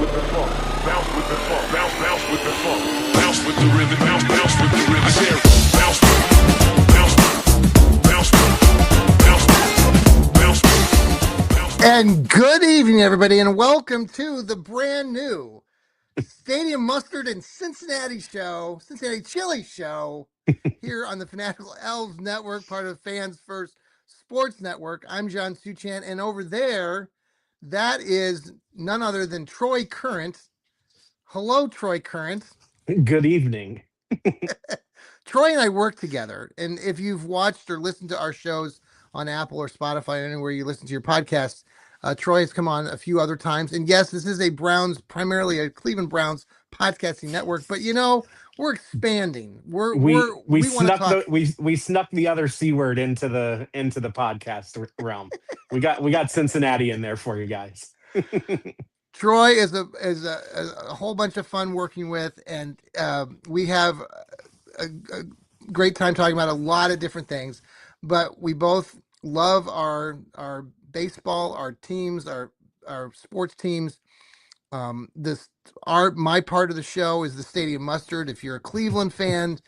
with the funk, bounce with the funk, bounce with the funk, bounce with the rhythm, bounce with the rhythm. I said bounce, bounce, bounce, bounce, bounce. And good evening, everybody, and welcome to the brand new Stadium Mustard and Cincinnati Chili Show, here on the Fanatical Elves Network, part of Fans First Sports Network. I'm John Suchan, and over there, that is none other than Troy Current. Hello, Troy Current. Good evening. Troy and I work together, and if you've watched or listened to our shows on Apple or Spotify, anywhere you listen to your podcasts, Troy has come on a few other times. And yes, this is primarily a Cleveland Browns podcasting network, but we're expanding. We want to snuck talk. we snuck the other C word into the podcast realm. We got Cincinnati in there for you guys. Troy is a whole bunch of fun working with, and we have a great time talking about a lot of different things. But we both love our baseball, our teams, our sports teams. My part of the show is the Stadium Mustard. If you're a Cleveland fan,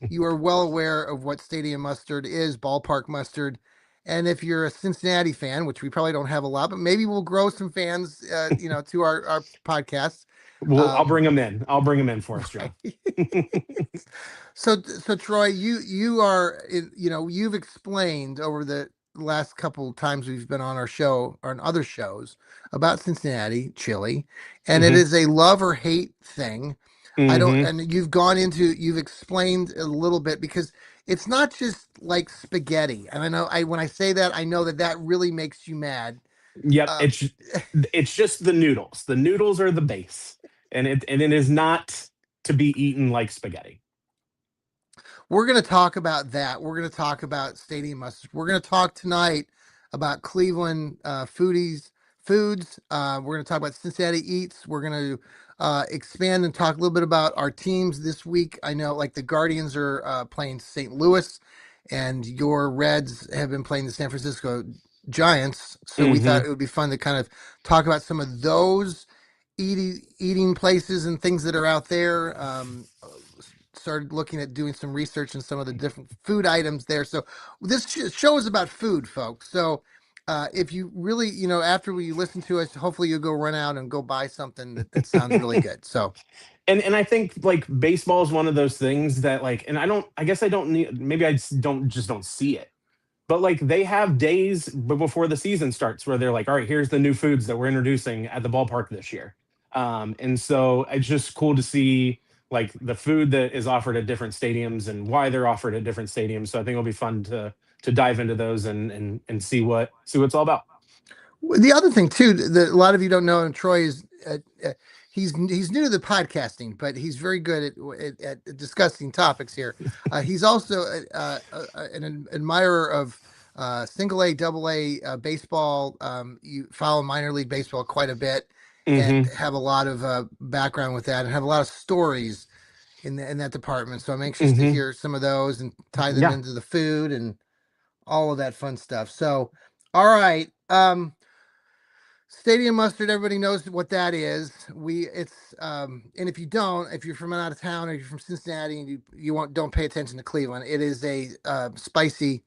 you are well aware of what Stadium Mustard is, ballpark mustard. And if you're a Cincinnati fan, which we probably don't have a lot, but maybe we'll grow some fans, to our podcast. Well, I'll bring them in. I'll bring them in for us, John. So Troy, you are, you've explained over the last couple of times we've been on our show or on other shows about Cincinnati chili, and it is a love or hate thing. And you've explained a little bit, because it's not just like spaghetti. And I know when I say that, I know that really makes you mad. Yep, it's just the noodles. The noodles are the base, and it is not to be eaten like spaghetti. We're going to talk about that. We're going to talk about Stadium Mustard. We're going to talk tonight about Cleveland foods. We're going to talk about Cincinnati Eats. We're going to expand and talk a little bit about our teams this week. I know, like, the Guardians are playing St. Louis, and your Reds have been playing the San Francisco Giants. So we thought it would be fun to kind of talk about some of those eating places and things that are out there. Started looking at doing some research on some of the different food items there. So this show is about food, folks. So if you really, after you listen to us, hopefully you'll go run out and go buy something that sounds really good. So, and I think, like, baseball is one of those things that, like, and I guess I don't need, maybe I don't see it, but, like, they have days before the season starts where they're like, all right, here's the new foods that we're introducing at the ballpark this year. And so it's just cool to see, like, the food that is offered at different stadiums and why they're offered at different stadiums. So I think it'll be fun to dive into those and see what it's all about. The other thing too that a lot of you don't know, and Troy is he's new to the podcasting, but he's very good at discussing topics here. He's also an admirer of single A, double A baseball. You follow minor league baseball quite a bit, and have a lot of background with that, and have a lot of stories in that department. So I'm anxious to hear some of those and tie them into the food and all of that fun stuff. So, all right. Stadium Mustard, everybody knows what that is. And if you don't, if you're from out of town or you're from Cincinnati and you don't pay attention to Cleveland, it is a spicy,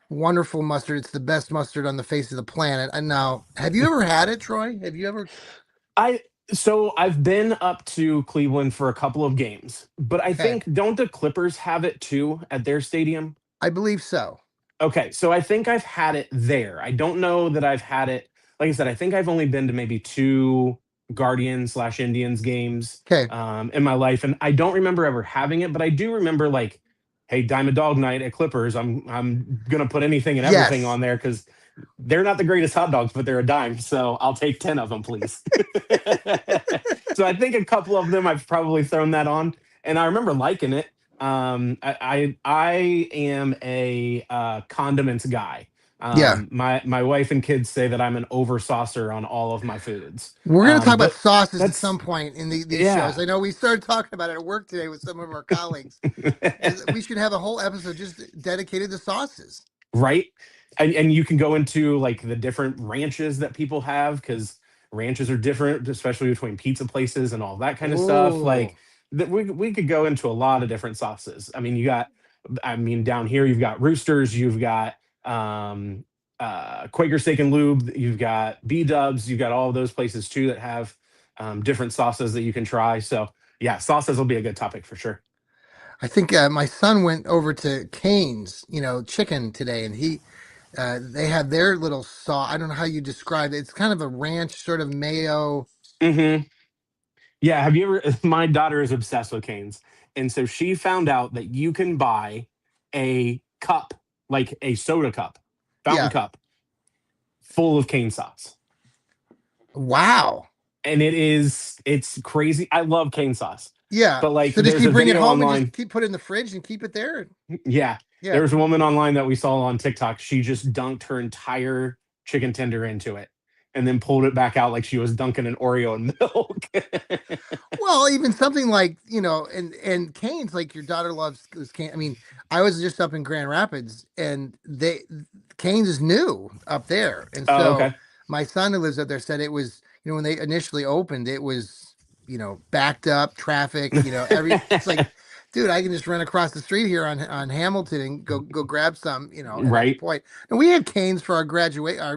wonderful mustard. It's the best mustard on the face of the planet. And now, have you ever had it, Troy? Have you ever? So I've been up to Cleveland for a couple of games, but I think, don't the Clippers have it too at their stadium? I believe so. Okay, so I think I've had it there. I don't know that I've had it. Like I said, I think I've only been to maybe 2 Guardians/Indians games in my life, and I don't remember ever having it. But I do remember, like, hey, Diamond Dog Night at Clippers, I'm gonna put anything and everything on there, because they're not the greatest hot dogs, but they're a dime. So I'll take 10 of them, please. So I think a couple of them I've probably thrown that on, and I remember liking it. I am a condiments guy. My wife and kids say that I'm an over saucer on all of my foods. We're going to talk about sauces at some point in these shows. I know we started talking about it at work today with some of our colleagues. We should have a whole episode just dedicated to sauces. Right. And you can go into, like, the different ranches that people have, because ranches are different, especially between pizza places and all that kind of stuff. Ooh. Like we could go into a lot of different sauces. I mean, down here you've got Roosters, you've got Quaker Steak and Lube, you've got B Dubs, you've got all of those places too that have different sauces that you can try. So yeah, sauces will be a good topic for sure. I think my son went over to Cane's, chicken today, and they had their little sauce. I don't know how you describe it. It's kind of a ranch sort of mayo. Hmm. Yeah, have you ever? My daughter is obsessed with canes, and so she found out that you can buy a cup, like a soda cup, fountain Yeah. cup, full of cane sauce, Wow. and it's crazy. I love cane sauce, Yeah. but like So does there's she a bring it video home and just online. put it in the fridge and keep it there? Yeah, Yeah. there's a woman online that we saw on TikTok. She just dunked her entire chicken tender into it, and then pulled it back out like she was dunking an Oreo in milk. Well, even something like, and Cane's, like your daughter loves Cane. I mean, I was just up in Grand Rapids, and Cane's is new up there. And Oh, so okay. my son who lives up there said it was, when they initially opened, it was, backed up traffic, it's like, dude, I can just run across the street here on Hamilton and go grab some, at any Right. point. And we had Cane's for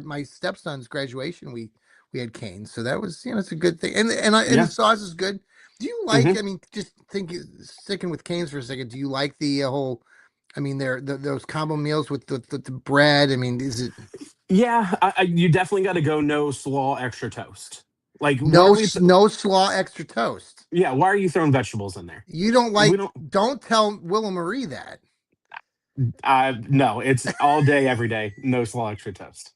my stepson's graduation. We had Cane's, so that was, it's a good thing. And the Yeah. sauce is good. Do you like? Hmm. I mean, just sticking with Cane's for a second. Do you like the whole? I mean, those combo meals with the bread. I mean, is it Yeah, you definitely got to go no slaw extra toast. Like, why are no we? no slaw extra toast? Yeah, why are you throwing vegetables in there? You don't We like? don't. Don't tell Willa Marie that. No, it's all day, every day. No slaw extra toast.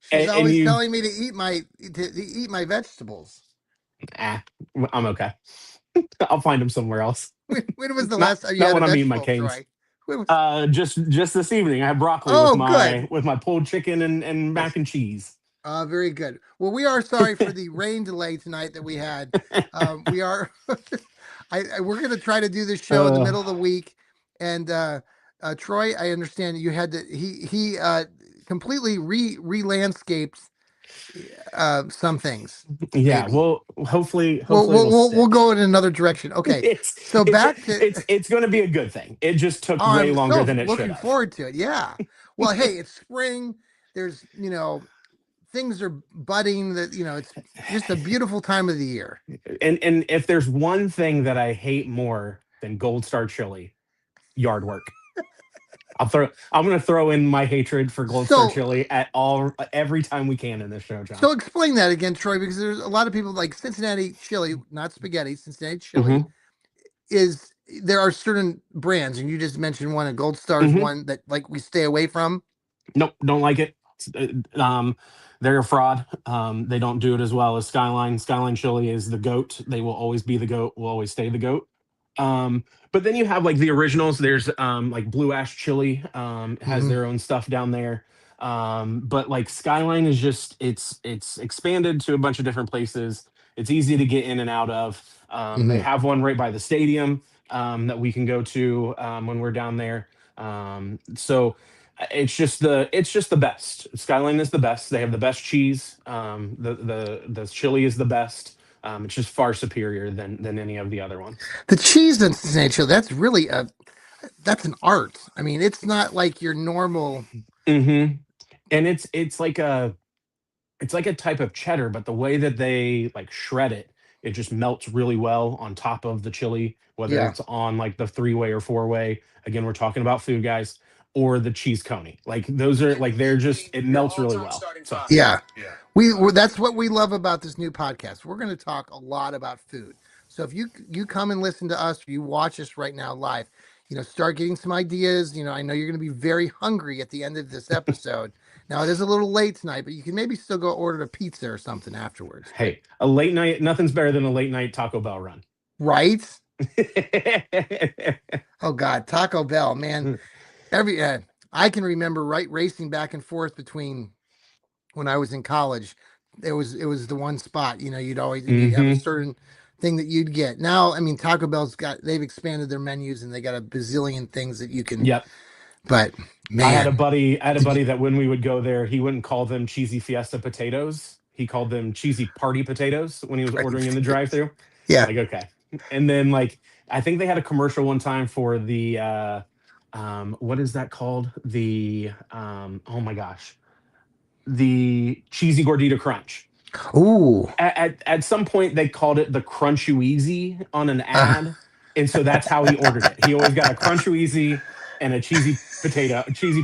She's And always you, telling me to eat my vegetables. ah, I'm okay. I'll find them somewhere else. When was the Not last time you not had a when I'm eating my vegetable, canes. Troy? When was, Just this evening, I had broccoli with oh, good. my pulled chicken and mac and cheese. Very good. Well, we are sorry for the rain delay tonight that we had. We are, we're going to try to do this show in the middle of the week. And Troy, I understand you had to. He completely re-landscaped some things. Yeah, Maybe well, hopefully we'll it'll we'll stick. go in another direction. Okay, so back to. It's going to be a good thing. It just took Oh, way I'm longer so than it should looking have. forward to it. Yeah. Well, hey, it's spring. There's things are budding. That it's just a beautiful time of the year. And if there's one thing that I hate more than Gold Star chili, yard work. I'm going to throw in my hatred for Gold Star So chili every time we can in this show, John. so explain that again, Troy, because there's a lot of people like Cincinnati chili, not spaghetti. Cincinnati chili Hmm. is there are certain brands, and you just mentioned one, and Gold Star is Hmm. one that like we stay away from. Nope, don't like it. They're a fraud. They don't do it as well as Skyline. Skyline chili is the goat. They will always be the goat. Will always stay the goat. But then you have like the originals. There's like Blue Ash Chili has Hmm. their own stuff down there. But like Skyline is just it's expanded to a bunch of different places. It's easy to get in and out of. They Hmm. have one right by the stadium that we can go to when we're down there. So it's just the best. Skyline is the best. They have the best cheese. The chili is the best. It's just far superior than any of the other ones. The cheese in Cincinnati chili, that's an art. I mean, it's not like your normal. Hmm. And it's like a type of cheddar, but the way that they like shred it, it just melts really well on top of the chili, whether Yeah. it's on like the three-way or four-way. Again, we're talking about food, guys, or the cheese coney. Like those are like they're just it melts really well. So Yeah. That's what we love about this new podcast. We're going to talk a lot about food. So if you come and listen to us, or you watch us right now live, start getting some ideas. I know you're going to be very hungry at the end of this episode. Now it is a little late tonight, but you can maybe still go order a pizza or something afterwards. hey, a late night, nothing's better than a late night Taco Bell run. Right? Oh God, Taco Bell, man. Every I can remember racing back and forth between when I was in college. It was the one spot. You'd have a Hmm. certain thing that you'd get. Now, I mean, Taco Bell's they've expanded their menus and they got a bazillion things that you can. Yep. But I had a man, buddy. I had a did you? buddy that when we would go there, he wouldn't call them cheesy fiesta potatoes. he called them cheesy party potatoes when he was Party ordering in the potatoes. drive-through. Yeah. Like, okay. And then like I think they had a commercial one time for the what is that called? The oh my gosh. The cheesy gordita crunch. Ooh. At some point they called it the Crunchueasy on an Uh, ad, and so that's how he ordered it. He always got a Crunchueasy and a cheesy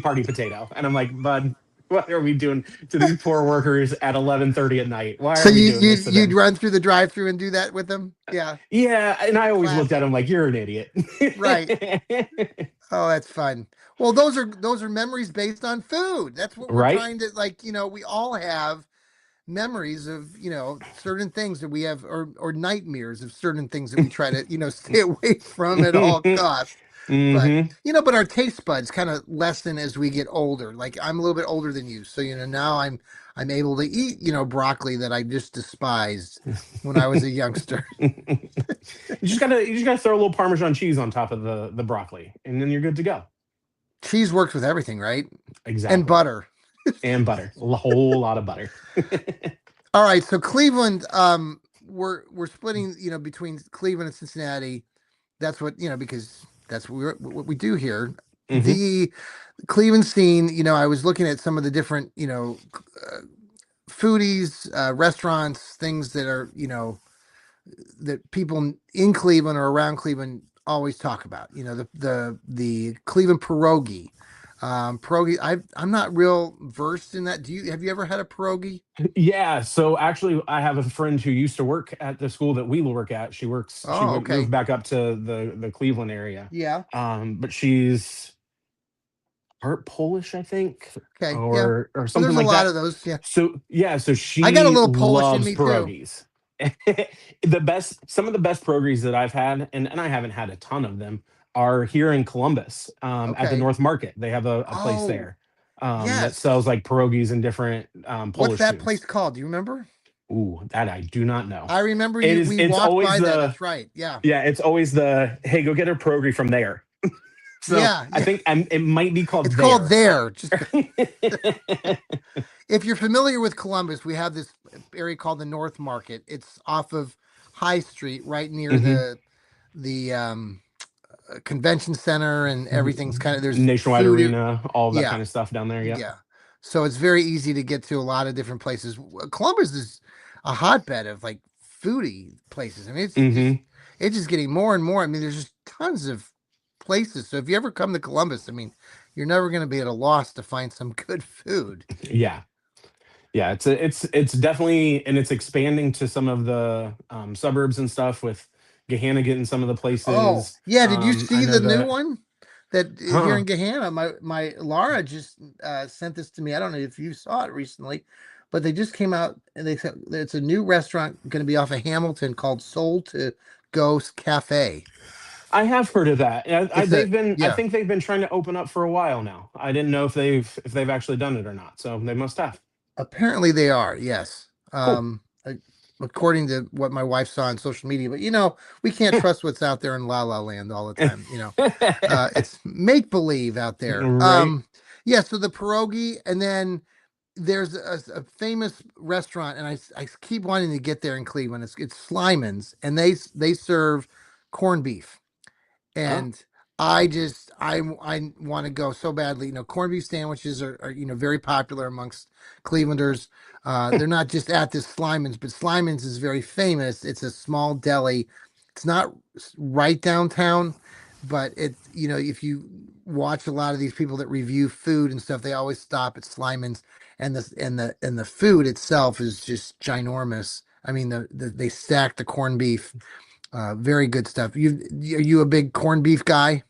party potato. And I'm like, bud, what are we doing to these poor workers at 11:30 at night? Why so are we doing this to you'd them? run through the drive-through and do that with them? Yeah. Yeah, and I always looked at Classic. him like, you're an idiot. Right. Oh, that's fun. Well, those are memories based on food. That's what we're Right? trying to, like, we all have memories of, certain things that we have, or nightmares of certain things that we try to, stay away from at all costs. But, Hmm. but our taste buds kind of lessen as we get older. Like, I'm a little bit older than you, so now I'm able to eat, broccoli that I just despised when I was a youngster. You just gotta throw a little Parmesan cheese on top of the broccoli, and then you're good to go. Cheese works with everything, right? And Exactly. butter. And butter, a whole lot of butter. All right, so Cleveland, we're splitting, between Cleveland and Cincinnati. That's what, because that's what we do here. Hmm. The Cleveland scene, I was looking at some of the different, foodies, restaurants, things that are, that people in Cleveland or around Cleveland always talk about. The Cleveland pierogi. Pierogi. I'm not real versed in that. Have you ever had a pierogi? Yeah, so actually, I have a friend who used to work at the school that we work at. She Oh, went moved okay. back up to the Cleveland area. Yeah. But she's part Polish, I think, Okay. Yeah. or Well, something there's a like lot of that. those. Yeah. So yeah, so I got a she little Polish in loves me too. pierogies. Some of the best pierogies that I've had, and I haven't had a ton of them, are here in Columbus, at the Okay. North Market. They have a place Oh, there, that yes. sells like pierogies and different What's Polish that place foods. called? Do you remember? Ooh, that I do not know. I remember It you. is. We It's walked always by that. the That's right. Yeah. yeah. It's always the hey, go get a pierogi from there. So Yeah. I Yeah. think it might be called It's called there. there. Just if you're familiar with Columbus, we have this area called the North Market. It's off of High Street, right near Hmm. the convention center, and everything's kind of there's Nationwide food. Arena, all of that Yeah, kind of stuff down there. Yep. yeah. So it's very easy to get to a lot of different places. Columbus is a hotbed of like foodie places. I mean, Hmm. it's just getting more and more. I mean, there's just tons of places. So if you ever come to Columbus, I mean, you're never going to be at a loss to find some good food. Yeah. Yeah. It's definitely, and it's expanding to some of the suburbs and stuff with Gahanna getting some of the Oh, places. yeah. Did you I see know the new that. one that here Huh. in Gahanna? My Laura just sent this to me. I don't know if you saw it recently, but they just came out and they said it's a new restaurant going to be off of Hamilton called Soul to Ghost Cafe. I have heard of that. It's a I yeah. think they've been trying to open up for a while now. I didn't know if they've actually done it or not. So they must have. Apparently they are. Yes. Cool. According to what my wife saw on social media, but we can't trust what's out there in La La Land all the time. It's make believe out there. Right. Yeah. So the pierogi, and then there's a famous restaurant, and I keep wanting to get there in Cleveland. It's Slyman's, and they serve corned beef, Oh. and I want to go so badly. Corned beef sandwiches are very popular amongst Clevelanders. They're not just at this Slyman's, but Slyman's is very famous. It's a small deli. It's not right downtown, but if you watch a lot of these people that review food and stuff, they always stop at Slyman's, and the food itself is just ginormous. I mean, they stack the corned beef. Very good stuff. Are you a big corned beef guy?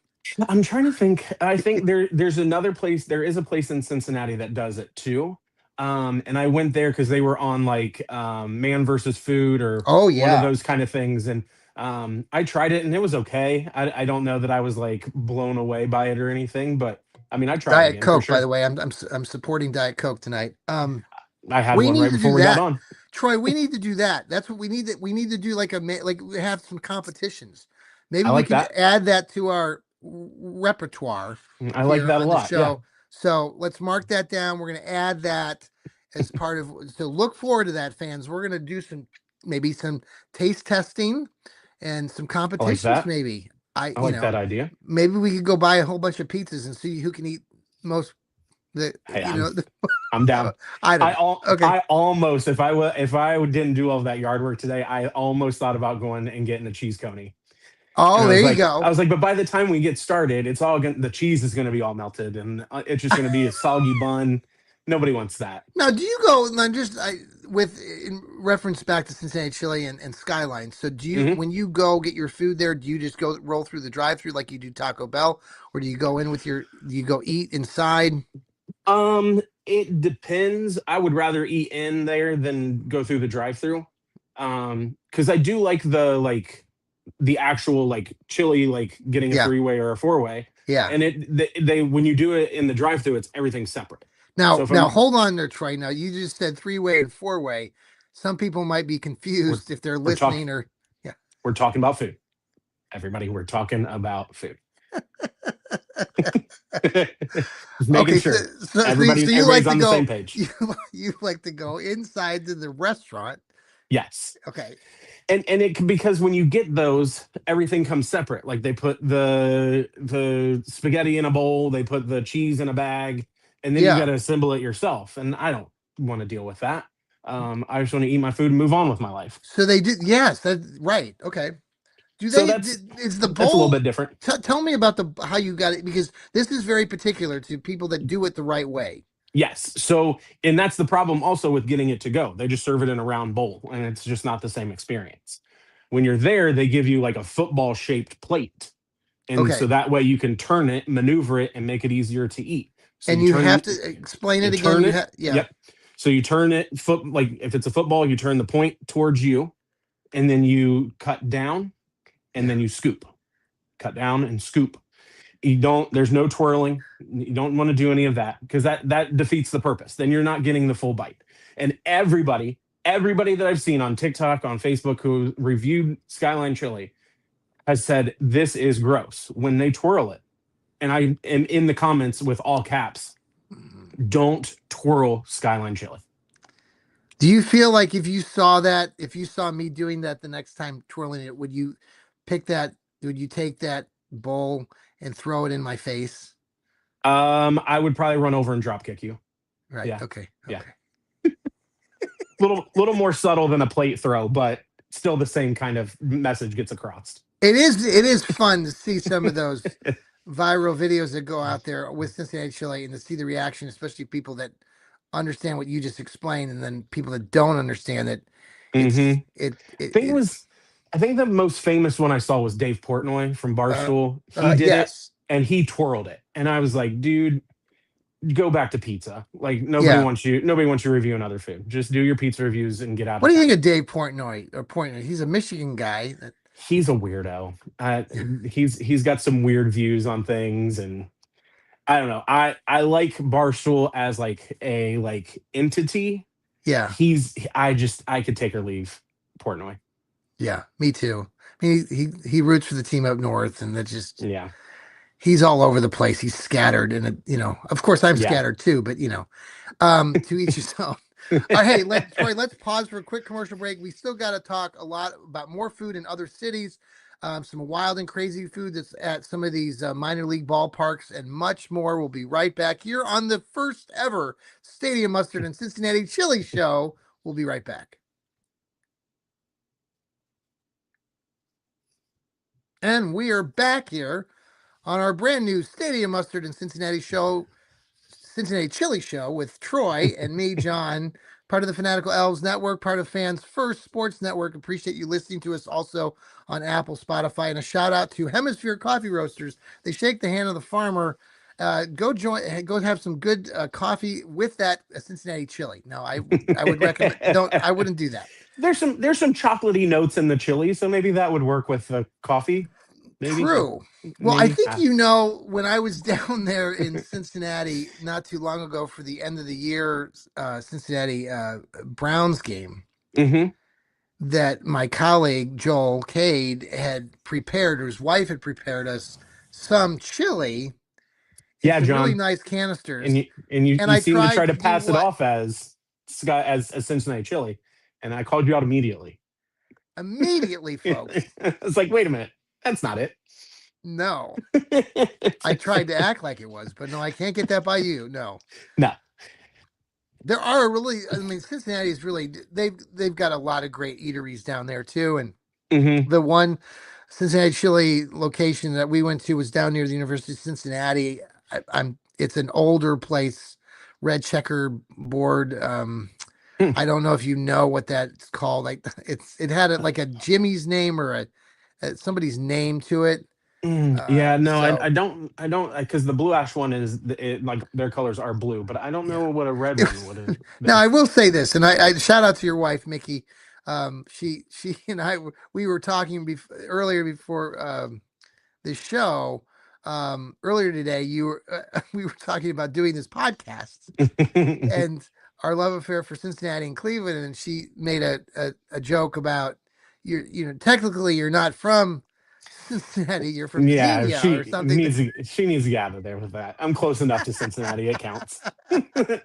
I'm trying to think. I think there's another place. There is a place in Cincinnati that does it too. And I went there because they were on like Man versus Food or Oh one of yeah. those kind of things. And I tried it and it was okay. I don't know that I was like blown away by it or anything, but I mean, I try it Diet again for Coke, by the sure. way. I'm supporting Diet Coke tonight. I had We one need right to before do we got that. on. Troy, we need to do that. That's what we need. We need to do like like we have some competitions. Maybe I we like can that. add that to our repertoire I like here that a on the lot. Yeah. show. So let's mark that down. We're going to add that, as part of. So look forward to that, fans. We're gonna do maybe some taste testing and some I like competitions. that. Maybe I like that idea. maybe we could go buy a whole bunch of pizzas and see who can eat most. Hey, The, I'm down. I don't know. Okay. I almost, if I didn't do all of that yard work today, I almost thought about going and getting a cheese coney. And Oh, there you I go. was like, but by the time we get started, it's all the cheese is gonna be all melted, and it's just gonna be a soggy bun. Nobody wants that. Now, do you go now just with in reference back to Cincinnati Chili and Skyline? So, do you hmm when you go get your food there, do you just go roll through the drive-through like you do Taco Bell, or do you go in with do you go eat inside? It depends. I would rather eat in there than go through the drive-through. Because I do like the actual like chili, like getting a Yeah, three-way or a four-way. yeah. And they when you do it in the drive-through, it's everything separate. So Now, if I'm hold on there, Troy. Now, you just said three-way and four-way. Some people might be we're confused if they're we're talking listening or yeah. we're talking about food. Everybody, we're talking about food. Just making Okay, sure so you like everybody's to on the same go page. you like to go inside to the restaurant. Yes. Okay. And because when you get those, everything comes separate. Like they put the spaghetti in a bowl, they put the cheese in a bag, and then you got Yeah. to assemble it yourself. And I don't want to deal with that. I just want to eat my food and move on with my life. So they did. Yes, that's right. Okay. Do So they? that's Is the that's a little bowl? bit different. Tell me about the how you got it because this is very particular to people that do it the right way. Yes. So, and that's the problem also with getting it to go. They just serve it in a round bowl, and it's just not the same experience. When you're there, they give you like a football shaped plate. And so Okay, that way you can turn it, maneuver it, and make it easier to eat. So and you you have turn to explain you it again. turn You it. have yeah. Yep. So you turn it like if it's a football, you turn the point towards you, and then you cut down, and Yeah. then you scoop. Cut down and scoop. You don't. There's no twirling. You don't want to do any of that because that defeats the purpose. Then you're not getting the full bite. And everybody that I've seen on TikTok, on Facebook, who reviewed Skyline Chili has said this is gross when they twirl it. And I am in the comments with all caps. Mhm. Don't twirl Skyline Chili. Do you feel like if you saw me doing that the next time twirling it, would you pick that? Would you take that bowl and throw it in my face? I would probably run over and drop kick you. Right. Yeah, Okay. yeah. Okay. Little more subtle than a plate throw, but still the same kind of message gets across. It is. It is fun to see some of those viral videos that go out there with Cincinnati Chili and to see the reaction, especially people that understand what you just explained, and then people that don't understand it. hmm It's I think the most famous one I saw was Dave Portnoy from Barstool. He did it yes, and he twirled it, and I was like, dude, go back to pizza. Like yeah. nobody wants you reviewing other food. Just do your pizza reviews and get out What of do you town. think of Dave Portnoy or Portnoy? He's a Michigan guy. He's a weirdo. He's got some weird views on things, and I don't know. I like Barstool as like a like entity. Yeah, I could take or leave Portnoy. yeah. Me too. I mean, he roots for the team up north, and that just Yeah, he's all over the place. He's scattered, and of course, I'm yeah. scattered too. But to each his own. Hey, Troy, let's pause for a quick commercial break. We still got to talk a lot about more food in other cities, some wild and crazy food that's at some of these minor league ballparks, and much more. We'll be right back here on the first ever Stadium Mustard and Cincinnati Chili Show. We'll be right back. And we are back here on our brand new Stadium Mustard and Cincinnati Chili Show with Troy and me, John, part of the Fanatical Elves Network, part of Fans First Sports Network. Appreciate you listening to us also on Apple, Spotify, and a shout out to Hemisphere Coffee Roasters. They shake the hand of the farmer. Go have some good coffee with that Cincinnati chili. No, I would recommend. I wouldn't do that. There's some chocolatey notes in the chili, so maybe that would work with the coffee. Maybe. True. Well, I think when I was down there in Cincinnati not too long ago for the end of the year Cincinnati Browns game, hmm that my colleague Joel Cade had prepared, or his wife had prepared us some chili in Yeah, some really John. nice canisters, And and you I seem to tried try to to do pass it what? off as as Cincinnati chili, and I called you out immediately. Immediately, folks. It's like, wait a minute, that's not it. No. I tried to act like it was, but no, I can't get that by you. No. No. There are really, I mean, Cincinnati is really, they've got a lot of great eateries down there too. And the one Cincinnati chili location that we went to was down near the University of Cincinnati. It's an older place, red checker board. I don't know if you know what that's called. Like it had like a Jimmy's name or somebody's name to it. Yeah, no, So I don't, because the Blue Ash one is like their colors are blue, but I don't yeah. know what a red one would have Now been. I will say this, and I shout out to your wife, Mickey. She and we were talking earlier before the show. Earlier today, we were talking about doing this podcast and our love affair for Cincinnati and Cleveland, and she made a joke about technically you're not from Cincinnati, you're from Yeah, Xenia or something. she needs to get out of there with that. I'm close enough to Cincinnati, it counts.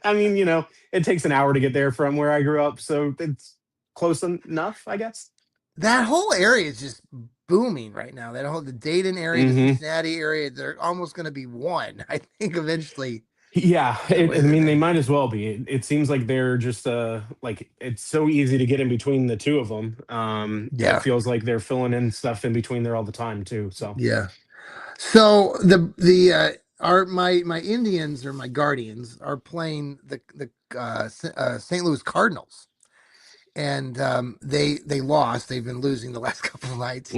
I mean, it takes an hour to get there from where I grew up, so it's close enough, I guess. That whole area is just booming right now. The Dayton area, the Cincinnati area, they're almost going to be one. I think eventually. Yeah, I mean, they might as well be. It seems like they're just like it's so easy to get in between the two of them. Yeah. It feels like they're filling in stuff in between there all the time too. So yeah. So my Indians or my Guardians are playing the St. Louis Cardinals, and they lost. They've been losing the last couple of nights,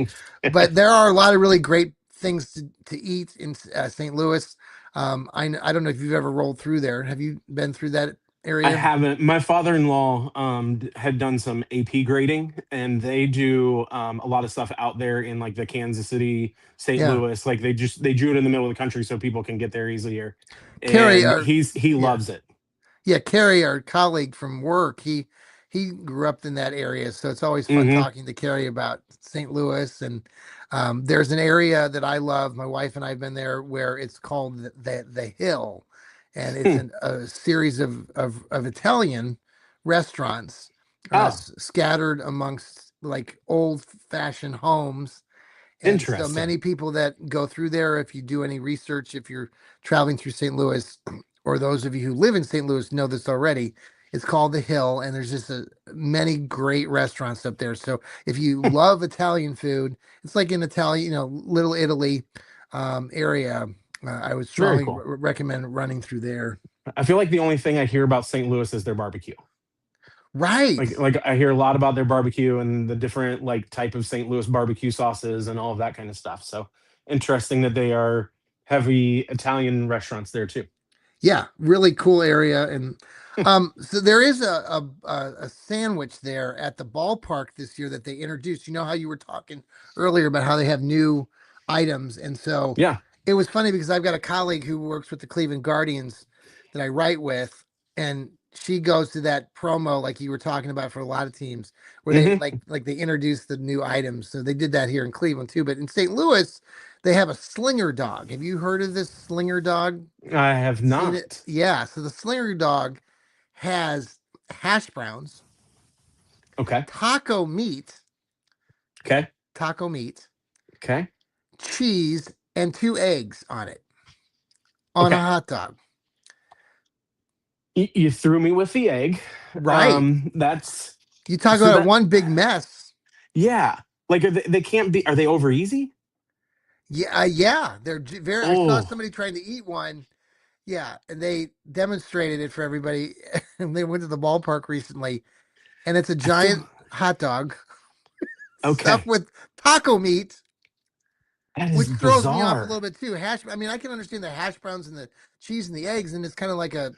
but there are a lot of really great things to eat in St. Louis. I don't know if you've ever rolled through there. Have you been through that area? I haven't. My father-in-law had done some AP grading, and they do a lot of stuff out there in like the Kansas City, St. Louis. Like they drew it in the middle of the country so people can get there easier. Kerry, And he loves it. Yeah, Kerry, our colleague from work, he grew up in that area, so it's always fun talking to Kerry about St. Louis. And there's an area that I love. My wife and I have been there, where it's called the Hill, and it's a series of Italian restaurants scattered amongst like old fashioned homes. And so many people that go through there, if you do any research, if you're traveling through St. Louis, or those of you who live in St. Louis know this already, it's called the Hill, and there's just many great restaurants up there. So if you love Italian food, it's like in Italian, Little Italy area. I would strongly recommend running through there. I feel like the only thing I hear about St. Louis is their barbecue. Right. Like I hear a lot about their barbecue and the different like type of St. Louis barbecue sauces and all of that kind of stuff. So interesting that they are heavy Italian restaurants there too. Yeah, really cool area. And so there is a sandwich there at the ballpark this year that they introduced. You know how you were talking earlier about how they have new items, and so yeah, it was funny because I've got a colleague who works with the Cleveland Guardians that I write with, and she goes to that promo like you were talking about for a lot of teams where they like they introduce the new items. So they did that here in Cleveland too. But in St. Louis, they have a slinger dog. Have you heard of this slinger dog? I have not. Yeah. So the slinger dog has hash browns. Okay. Taco meat. Okay. Taco meat. Okay. Cheese and 2 eggs on it. On a hot dog. You threw me with the egg. Right. That's you talk about one big mess. Yeah. Like they can't be. Are they over easy? Yeah. Yeah. They're very. I saw somebody trying to eat one. Yeah, and they demonstrated it for everybody. And they went to the ballpark recently, and it's a giant hot dog stuffed with taco meat, which throws me off a little bit too. I mean, I can understand the hash browns and the cheese and the eggs, and it's kind of like a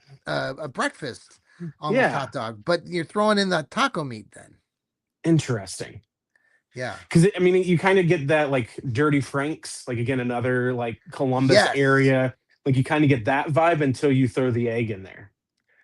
breakfast almost hot dog. But you're throwing in the taco meat then. Interesting. Yeah, because I mean, you kind of get that like Dirty Frank's, like again another like Columbus area. Like you kind of get that vibe until you throw the egg in there.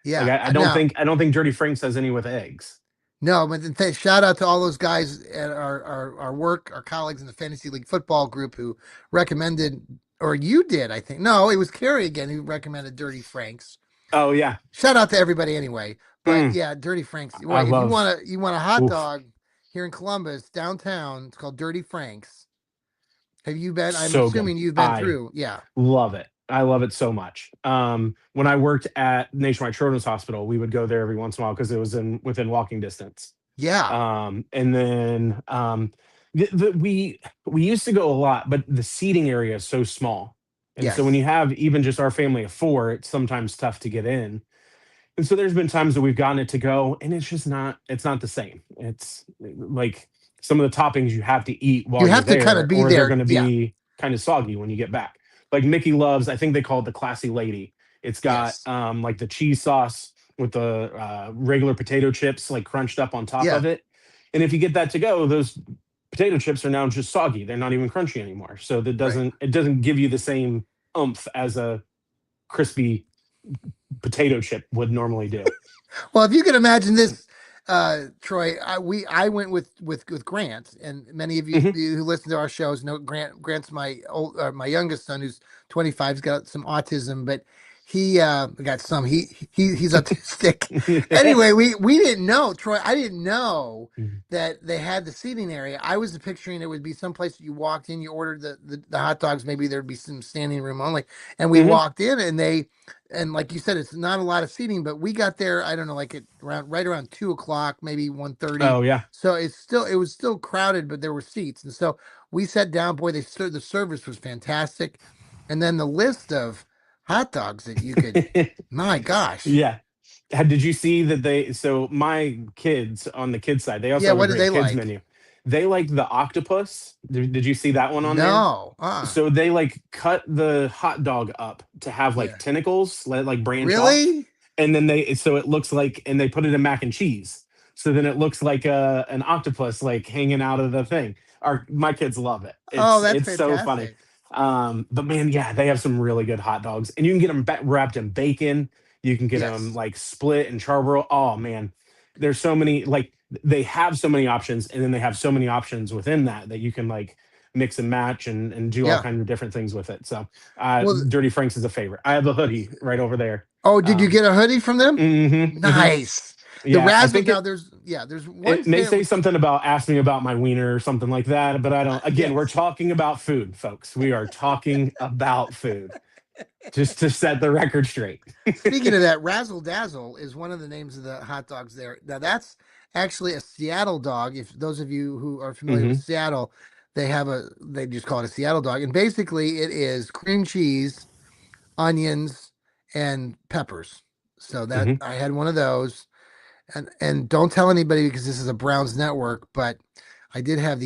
Yeah, like I don't think Dirty Frank's has any with eggs. No, but shout out to all those guys at our work, our colleagues in the Fantasy League football group who recommended, or you did, I think. No, it was Kerry again who recommended Dirty Frank's. Oh yeah. Shout out to everybody anyway. But Mm, yeah, Dirty Frank's. I Right. If love. you want a hot Oof. dog here in Columbus, downtown, it's called Dirty Frank's. Have you been? I'm So good. assuming you've been I through. Yeah. love it. I love it so much. When I worked at Nationwide Children's Hospital, we would go there every once in a while because it was in within walking distance. Yeah. And then we used to go a lot, but the seating area is so small, and so when Yes. you have even just our family of four, it's sometimes tough to get in. And so there's been times that we've gotten it to go, and it's not the same. It's like some of the toppings you have to eat You while you're have to kind of there, be or they're there. going to Yeah. be kind of soggy when you get back. Like Mickey loves, I think they call it the classy lady. It's got Yes. like the cheese sauce with the regular potato chips like crunched up on top Yeah. of it. And if you get that to go, those potato chips are now just soggy. They're not even crunchy anymore. So that Right. doesn't it doesn't give you the same oomph as a crispy potato chip would normally do. Well, if you can imagine this, Troy, I went with Grant, and many of Hmm. you who listen to our shows know Grant's my youngest son who's 25. He's got some autism, but he got some. He's autistic. Anyway, we didn't know, Troy. I didn't know that they had the seating area. I was picturing it would be someplace that you walked in, you ordered the hot dogs. Maybe there'd be some standing room only, and we Hmm. walked in, and like you said, it's not a lot of seating, but we got there, I don't know, like at around right around 2 o'clock, maybe 1:30. Oh yeah. So it was still crowded, but there were seats. And so we sat down, boy, the service was fantastic. And then the list of hot dogs that you could, my gosh. Yeah. Did you see that so my kids on the kids side, they also Yeah, have a what did they great kids like? menu. They like the octopus. Did you see that one on there? No. So they like cut the hot dog up to have like Yeah. tentacles, let it like branch off, Really? and then so it looks like, and they put it in mac and cheese. So then it looks like an octopus like hanging out of the thing. My kids love it. Oh, that's It's so funny. fantastic. But man, yeah, they have some really good hot dogs, and you can get them wrapped in bacon. You can get them Yes. like split and charbroil. Oh man, there's so many, like they have so many options, and then they have so many options within that you can like mix and match and do all Yeah. kinds of different things with it. So Well, Dirty Frank's is a favorite. I have a hoodie right over there. oh, did you Um, get a hoodie from them? hmm. Nice. The Yeah, I razzle think now there's one it may say sandwich. something about ask me about my wiener or something like that, but I don't. Again, we're Yes. talking about food, folks. We are talking about food. Just to set the record straight. Speaking of that, Razzle Dazzle is one of the names of the hot dogs there. Now that's actually a Seattle dog. If those of you who are familiar with Hmm. Seattle, they just call it a Seattle dog, and basically it is cream cheese, onions, and peppers. So that Hmm. I had one of those, and don't tell anybody because this is a Browns network, but I did have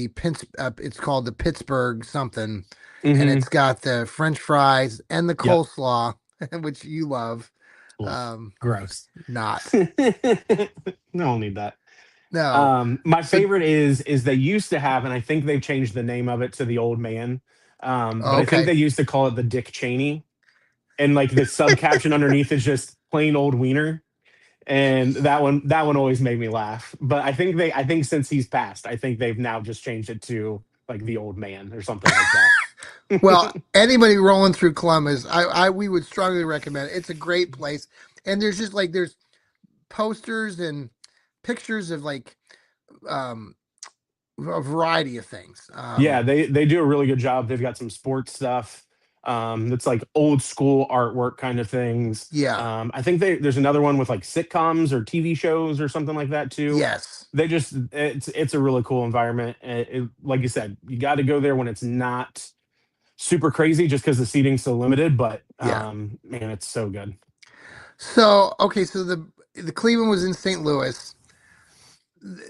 it's called the Pittsburgh something, and Hmm. it's got the French fries and the Yep. coleslaw, which you love. Ugh, Um, gross. not. I don't need that. No. My But favorite is they used to have, and I think they've changed the name of it to the Old Man. But I think okay. they used to call it the Dick Cheney, and like the sub caption underneath is just plain old wiener. And that one always made me laugh. But I think since he's passed, I think they've now just changed it to like the Old Man or something like Well, that. anybody rolling through Columbus, we would strongly recommend it. It's a great place. And there's just like there's posters and pictures of like um a variety of things. Yeah, they do a really good job. They've got some sports stuff. That's like old school artwork kind of things. Yeah. I think there's another one with like sitcoms or TV shows or something like that too. Yes. It's a really cool environment. Like you said, you got to go there when it's not super crazy, just because the seating's so limited. But Yeah. man, it's so good. So okay, so the Cleveland was in St. Louis.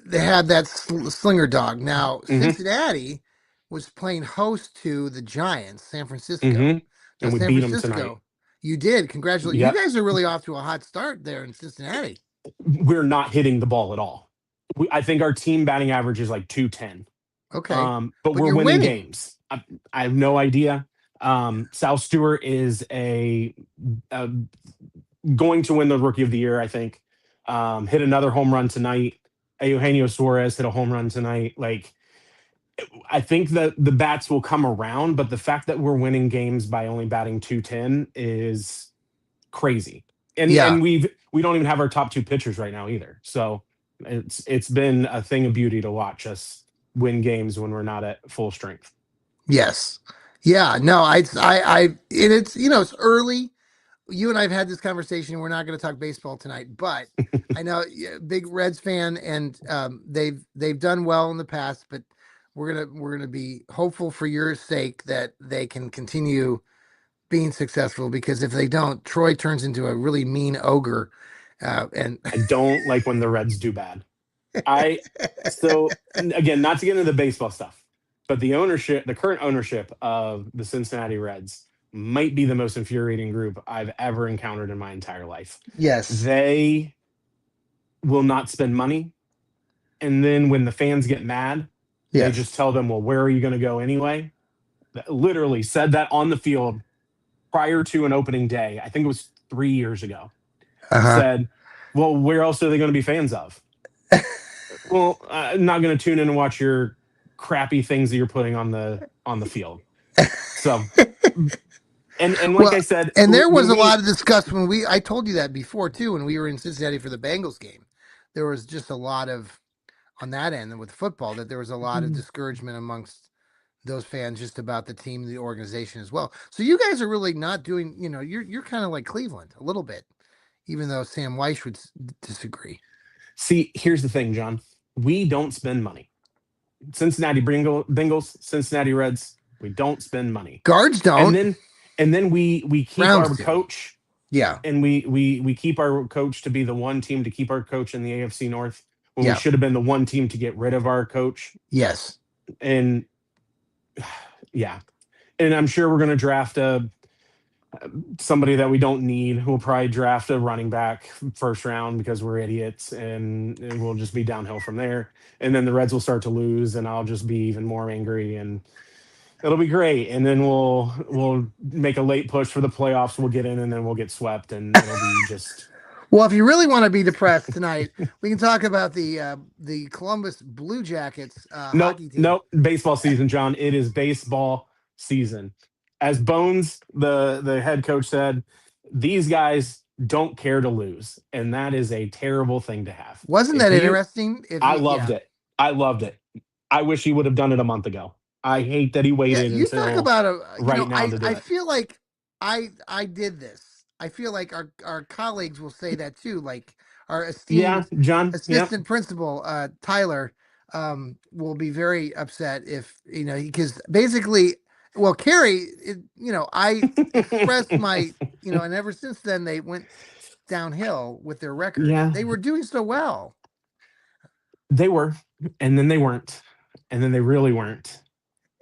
They had that slinger dog. Now Hmm. Cincinnati was playing host to the Giants, San Francisco. Hmm. Now And we San beat them tonight. Francisco, you did. Congratulations. You Yep. guys are really off to a hot start there in Cincinnati. We're not hitting the ball at all. I think our team batting average is like 210. Okay. But But we're you're winning winning. games. I have no idea. South Stewart is a going to win the Rookie of the Year. I think. Hit another home run tonight. Eugenio Suarez hit a home run tonight. Like I think that the bats will come around, but the fact that we're winning games by only batting 210 is crazy. And we don't even have our top two pitchers right now either. So it's been a thing of beauty to watch us win games when we're not at full strength. Yes. Yeah. No, and it's, it's early. You and I have had this conversation. We're not going to talk baseball tonight, but I know big Reds fan, and they've done well in the past. But we're gonna be hopeful for your sake that they can continue being successful, because if they don't, Troy turns into a really mean ogre. And I don't like when the Reds do bad. So again, not to get into the baseball stuff, but the current ownership of the Cincinnati Reds might be the most infuriating group I've ever encountered in my entire life. Yes. They will not spend money. And then when the fans get mad, they just tell them, well, where are you going to go anyway? Literally said that on the field prior to an opening day. I think it was 3 years ago. Said, well, where else are they going to be fans of? Well, I'm not going to tune in and watch your crappy things that you're putting on the field. So, and like I said, and there was a lot of discussion when I told you that before too, when we were in Cincinnati for the Bengals game. There was just a lot of, on that end, and with football, that there was a lot of discouragement amongst those fans just about the team, the organization as well. So you guys are really not doing, you're kind of like Cleveland a little bit, even though Sam Weiss would disagree. See, here's the thing, John. We don't spend money. Cincinnati Bengals, Cincinnati Reds, we don't spend money. Guards don't. And then we keep Browns our do. coach. Yeah. And we keep our coach to be the one team to keep our coach in the AFC North, when we should have been the one team to get rid of our coach. Yes. And yeah. And I'm sure we're going to draft somebody that we don't need. We'll probably draft a running back first round because we're idiots, and we'll just be downhill from there. And then the Reds will start to lose, and I'll just be even more angry, and it'll be great. And then we'll make a late push for the playoffs. We'll get in, and then we'll get swept, and it'll be just. Well, if you really want to be depressed tonight, we can talk about the Columbus Blue Jackets hockey team. Nope, baseball season, John. It is baseball season. As Bones, the head coach, said, these guys don't care to lose, and that is a terrible thing to have. Wasn't that interesting? I loved it. I loved it. I wish he would have done it a month ago. I hate that he waited you until talk about now to do it. I feel like I did this. I feel like our colleagues will say that too. Like our esteemed assistant principal, Tyler, will be very upset if, because basically, well, Carrie, I expressed my, and ever since then they went downhill with their record. Yeah. They were doing so well. They were, and then they weren't, and then they really weren't,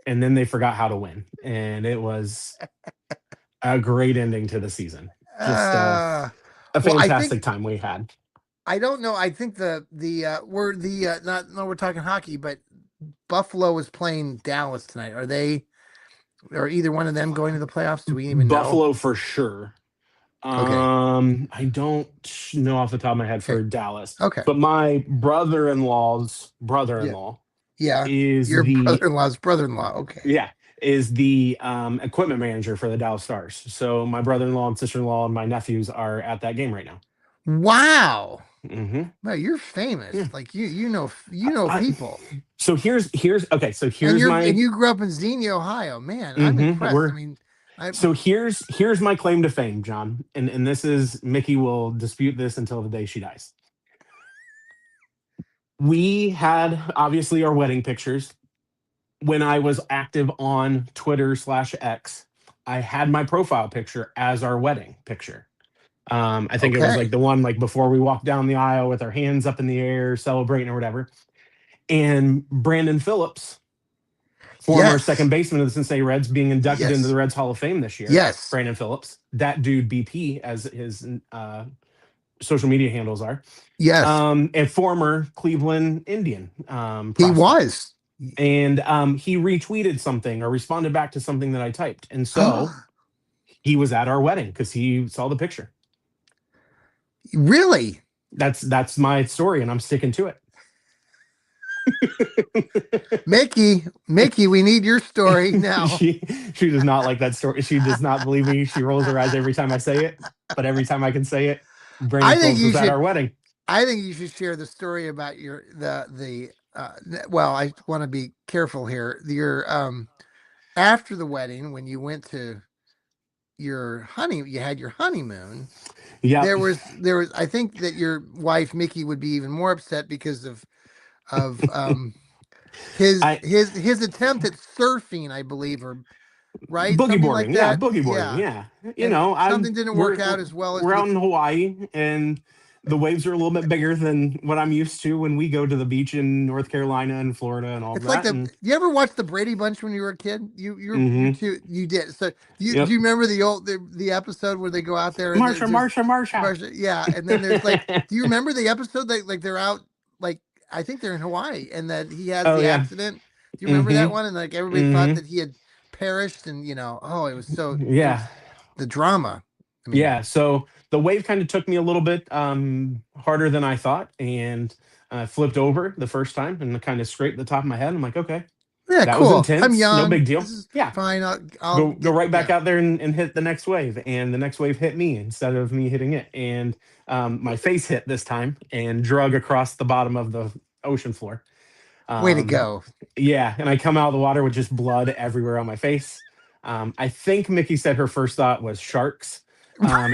and then they forgot how to win, and it was a great ending to the season. Just a fantastic time we had. I don't know. I think we're talking hockey, but Buffalo is playing Dallas tonight. Are either one of them going to the playoffs? Do we even know? Buffalo for sure. Okay. I don't know off the top of my head for Dallas. Okay. But my brother-in-law's brother-in-law. Yeah. Is your brother-in-law's brother-in-law. Okay. Yeah. Is the equipment manager for the Dallas Stars. So my brother-in-law and sister-in-law and my nephews are at that game right now. Wow. Mm-hmm. Well, you're famous. Yeah. Like you know people. So here's okay. So and you grew up in Xenia, Ohio. Man, I'm impressed. So here's my claim to fame, John. And this is, Mickey will dispute this until the day she dies. We had obviously our wedding pictures. When I was active on Twitter/X, I had my profile picture as our wedding picture. I think it was like the one like before we walked down the aisle with our hands up in the air, celebrating or whatever. And Brandon Phillips, former second baseman of the Cincinnati Reds, being inducted into the Reds Hall of Fame this year. Yes. Brandon Phillips, that dude BP, as his social media handles are. Yes. A former Cleveland Indian. He was. And he retweeted something or responded back to something that I typed. And so he was at our wedding because he saw the picture. Really? That's my story, and I'm sticking to it. Mickey, we need your story now. She does not like that story. She does not believe me. She rolls her eyes every time I say it, but every time I can say it, Brandon I think Phillips you was at should. our wedding. I think you should share the story about your the. Well, I want to be careful here. Your after the wedding when you went to you had your honeymoon. Yep. There was. I think that your wife Mickey would be even more upset because of I his attempt at surfing, I believe, or right, Boogie something like boarding, yeah, that. boogie boarding, Yeah, yeah. and I something didn't work out as well as we're you. out in Hawaii, and the waves are a little bit bigger than what I'm used to when we go to the beach in North Carolina and Florida and all of It's like that. the. And You ever watch the Brady Bunch when you were a kid? You hmm too. You did. So do yep, you remember the episode where they go out there and Marsha, Marsha, Marsha. Yeah, and then there's like, do you remember the episode that like they're out like I think they're in Hawaii and that he has Oh the yeah. accident? Do you remember hmm that one? And like everybody thought hmm that he had perished, and oh, it Yeah. was the drama. I mean, Yeah, so the wave kind of took me a little bit harder than I thought, and flipped over the first time and kind of scraped the top of my head. I'm like, okay, yeah, that was cool. I'm intense, no young. big deal. This is Yeah, fine. I'll go get right back yeah. out there and hit the next wave, and the next wave hit me instead of me hitting it, and my face hit this time and drug across the bottom of the ocean floor. Way to Um, go. yeah, and I come out of the water with just blood everywhere on my face. I think Mickey said her first thought was sharks.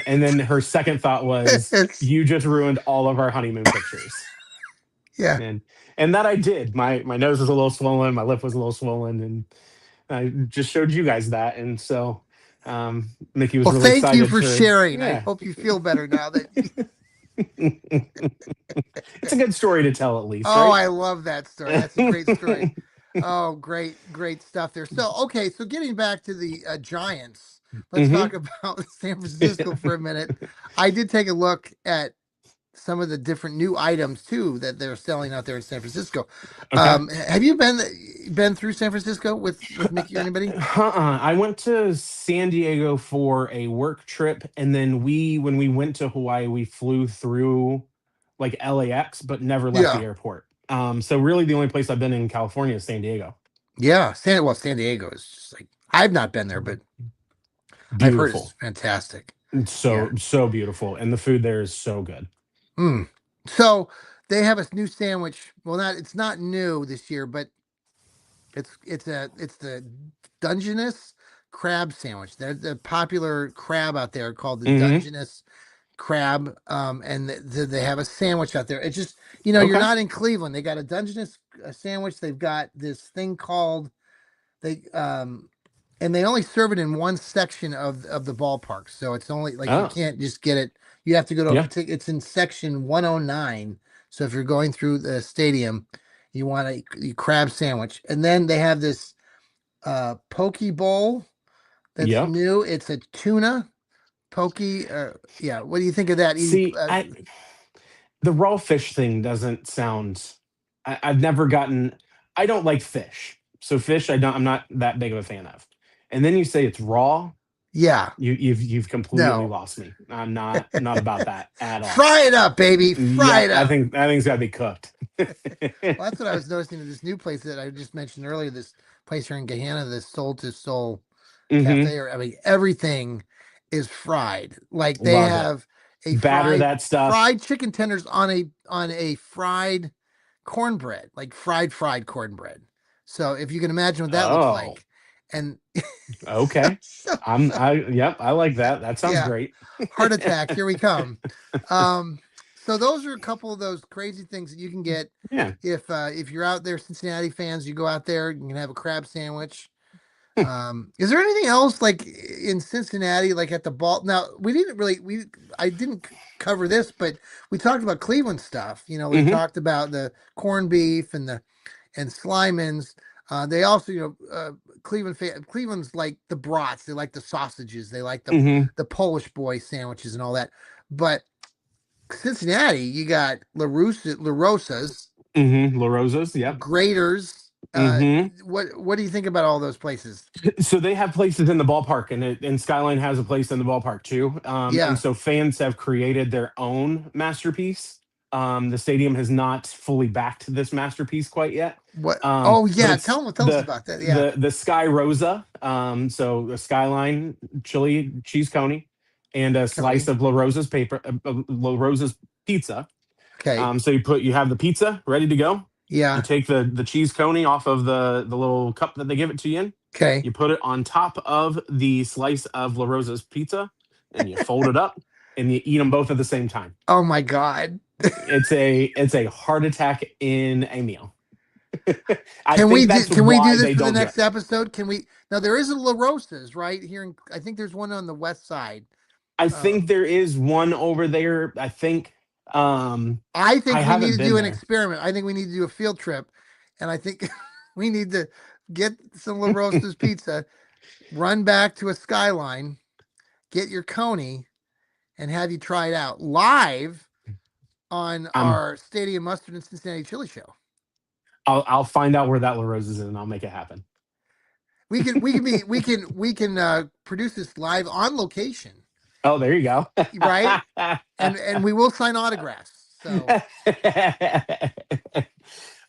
And then her second thought was, you just ruined all of our honeymoon pictures. Yeah. And that I did. My nose was a little swollen, my lip was a little swollen, and I just showed you guys that. And so Mickey was Well, really thank you excited for to, sharing. I yeah. hope you feel better now that. It's a good story to tell at least, Oh, right? I love that story. That's a great story. Oh, great, great stuff there. So, okay, so getting back to the Giants, let's hmm talk about San Francisco for a minute. I did take a look at some of the different new items too that they're selling out there in San Francisco. Okay. Have you been through San Francisco with Mickey or anybody? I went to San Diego for a work trip, and then when we went to Hawaii, we flew through like LAX, but never left the Yeah, airport. So really, the only place I've been in California is San Diego. yeah. San Diego is just like I've not been there, but I've heard it's Beautiful, fantastic. it's Yeah. so beautiful, and the food there is so good. Mm. So they have a new sandwich. Well, it's not new this year, but it's the Dungeness crab sandwich. They're the popular crab out there called the hmm Dungeness crab. And they have a sandwich out there. It's just you're Okay. not in Cleveland. They got a Dungeness sandwich. They've got this thing called they and they only serve it in one section of the ballpark. So it's only like you Oh, can't just get it. You have to go to a yeah. particular. It's in section 109. So if you're going through the stadium, you want a crab sandwich, and then they have this poke bowl that's Yep. new. It's a tuna poke. Yeah, what do you think of that? Eating. See, the raw fish thing doesn't sound. I've never gotten. I don't like fish, so fish I'm not that big of a fan of. And then you say it's raw. Yeah. You've completely No. lost me. I'm not about that at all. Fry it up, baby. Fry Yep, it up. that thing's got to be cooked. Well, that's what I was noticing at this new place that I just mentioned earlier. This place here in Gahanna, this Soul to Soul hmm Cafe. Or I mean, everything is fried. Like they Love it. have a Batter that stuff. fried chicken tenders on a fried cornbread, like fried cornbread. So if you can imagine what that looks Oh, like, and okay. so, Yep, I like that. That sounds yeah, great. heart attack. Here we come. Um, so those are a couple of those crazy things that you can get Yeah. if you're out there, Cincinnati fans. You go out there, you can have a crab sandwich. Is there anything else like in Cincinnati, like at the ball? Now we didn't really I didn't cover this, but we talked about Cleveland stuff. We hmm talked about the corned beef and Slyman's. They also, Cleveland's like the brats. They like the sausages. They like hmm the Polish boy sandwiches and all that. But Cincinnati, you got La Rosa's, La Rosa's. Yep. Graders. hmm What do you think about all those places? So they have places in the ballpark, and Skyline has a place in the ballpark too. And Yeah. so fans have created their own masterpiece. The stadium has not fully backed this masterpiece quite yet. What? Oh But yeah. it's Tell us about that. Yeah. the Sky Rosa. So the Skyline chili cheese coney, and a slice of La Rosa's La Rosa's pizza. Okay. So you have the pizza ready to go. Yeah. You take the cheese coney off of the little cup that they give it to you in. Okay. You put it on top of the slice of La Rosa's pizza, and you fold it up, and you eat them both at the same time. Oh my God! It's a heart attack in a meal. Can we do this for the don't next episode? Can we? Now there is a La Rosa's right here. I think there's one on the west side. I think there is one over there. I think. I think we need to do an there. experiment. I think we need to do a field trip, and I think we need to get some La Rosa's pizza, run back to a Skyline, get your coney, and have you try it out live on our Stadium Mustard and Cincinnati Chili Show. I'll find out where that La Rosa's is, and I'll make it happen. We can produce this live on location. Oh, there you go. Right? And we will sign autographs. So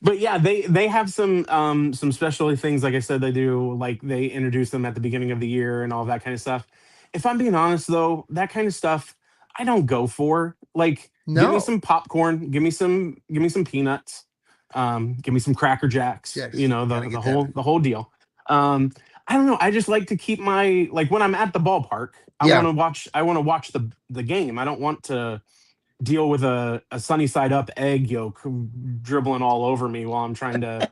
but yeah, they have some specialty things. Like I said, they do, like they introduce them at the beginning of the year and all that kind of stuff. If I'm being honest though, that kind of stuff I don't go for. Like, give me some popcorn, give me some peanuts, give me some Cracker Jacks, yes, the whole deal. I don't know. I just like to keep my, like, when I'm at the ballpark, I want to watch the game. I don't want to deal with a sunny side up egg yolk dribbling all over me while I'm trying to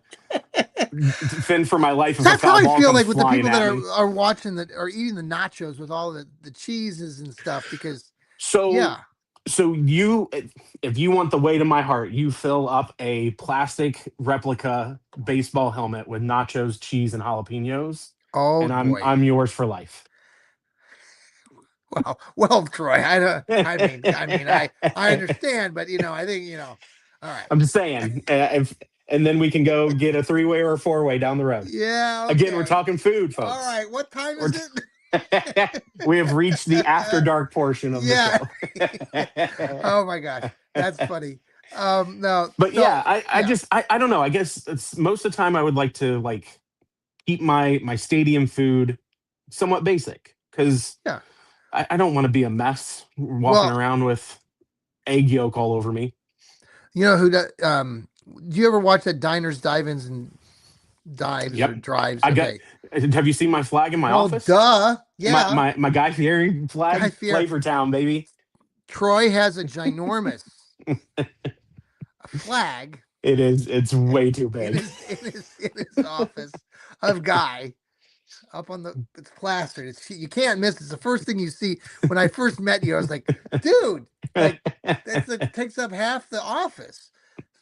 fend for my life. That's how I feel like with the people that are watching are eating the nachos with all the cheeses and stuff, because So if you want the weight of my heart, you fill up a plastic replica baseball helmet with nachos, cheese, and jalapenos. Oh, and I'm yours for life. Well, Troy, I understand, but I think all right. I'm just saying, and then we can go get a 3-way or a 4-way down the road. Yeah. Okay. Again, we're talking food, folks. All right. What time is it? We have reached the after dark portion of the show. Oh my gosh, that's funny. No, but I don't know. I guess it's most of the time I would like to keep my stadium food somewhat basic, because I don't want to be a mess walking around with egg yolk all over me. You know who does? Do you ever watch that Diners, Dive-Ins, and Dives or Drives? Have you seen my flag in my office? Duh. Yeah. My Guy Fieri flag, Flavortown, baby. Troy has a ginormous flag. It's way too big. In his office of Guy. Up on it's plastered. You can't miss it. It's the first thing you see. When I first met you, I was like, dude, it takes up half the office.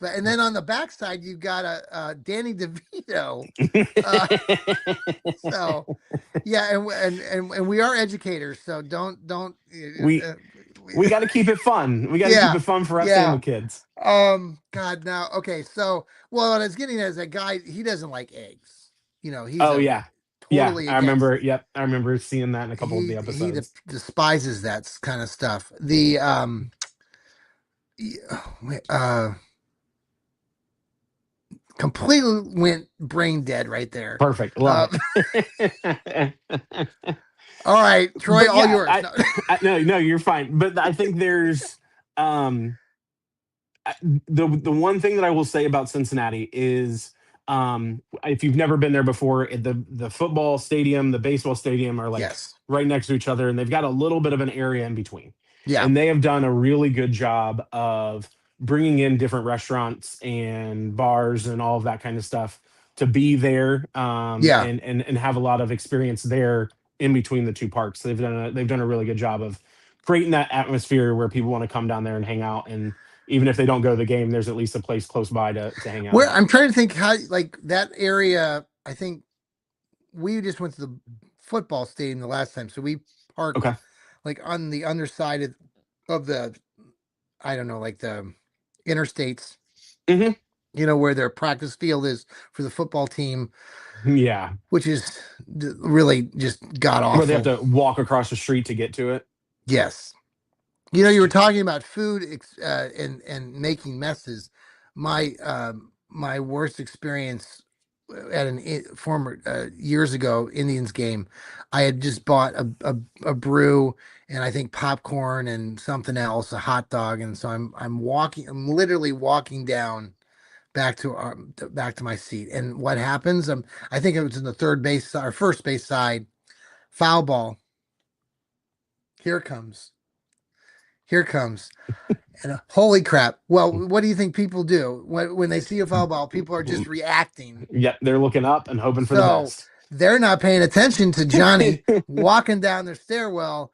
And then on the backside, you've got a Danny DeVito. So yeah, and we are educators, so don't we got to keep it fun. We got to keep it fun for us and the kids. God, now okay. So what I was getting at is that guy, he doesn't like eggs. He's totally I remember. Yep, I remember seeing that in a couple of the episodes. He despises that kind of stuff. The completely went brain dead right there. Perfect. Love it. All right, Troy, all yours. No, you're fine. But I think there's the one thing that I will say about Cincinnati is, if you've never been there before, the football stadium, the baseball stadium are right next to each other, and they've got a little bit of an area in between. Yeah, and they have done a really good job of bringing in different restaurants and bars and all of that kind of stuff to be there, and have a lot of experience there in between the two parks. They've done a really good job of creating that atmosphere where people want to come down there and hang out, and even if they don't go to the game, there's at least a place close by to hang out. I'm trying to think how that area. I think we just went to the football stadium the last time, so we parked on the underside of the, I don't know, the interstates. Mm-hmm. Where their practice field is for the football team. Yeah, which is really just god awful. Where they have to walk across the street to get to it. Yes. You were talking about food and making messes. My worst experience at former years ago Indians game. I had just bought a brew and I think popcorn and something else, a hot dog, and so I'm literally walking down back to my seat. And what happens? I think it was in the third base or first base side, foul ball. Here it comes. Here it comes. And holy crap. Well, what do you think people do when they see a foul ball? People are just reacting. Yeah, they're looking up and hoping for the So best. they're not paying attention to Johnny walking down their stairwell.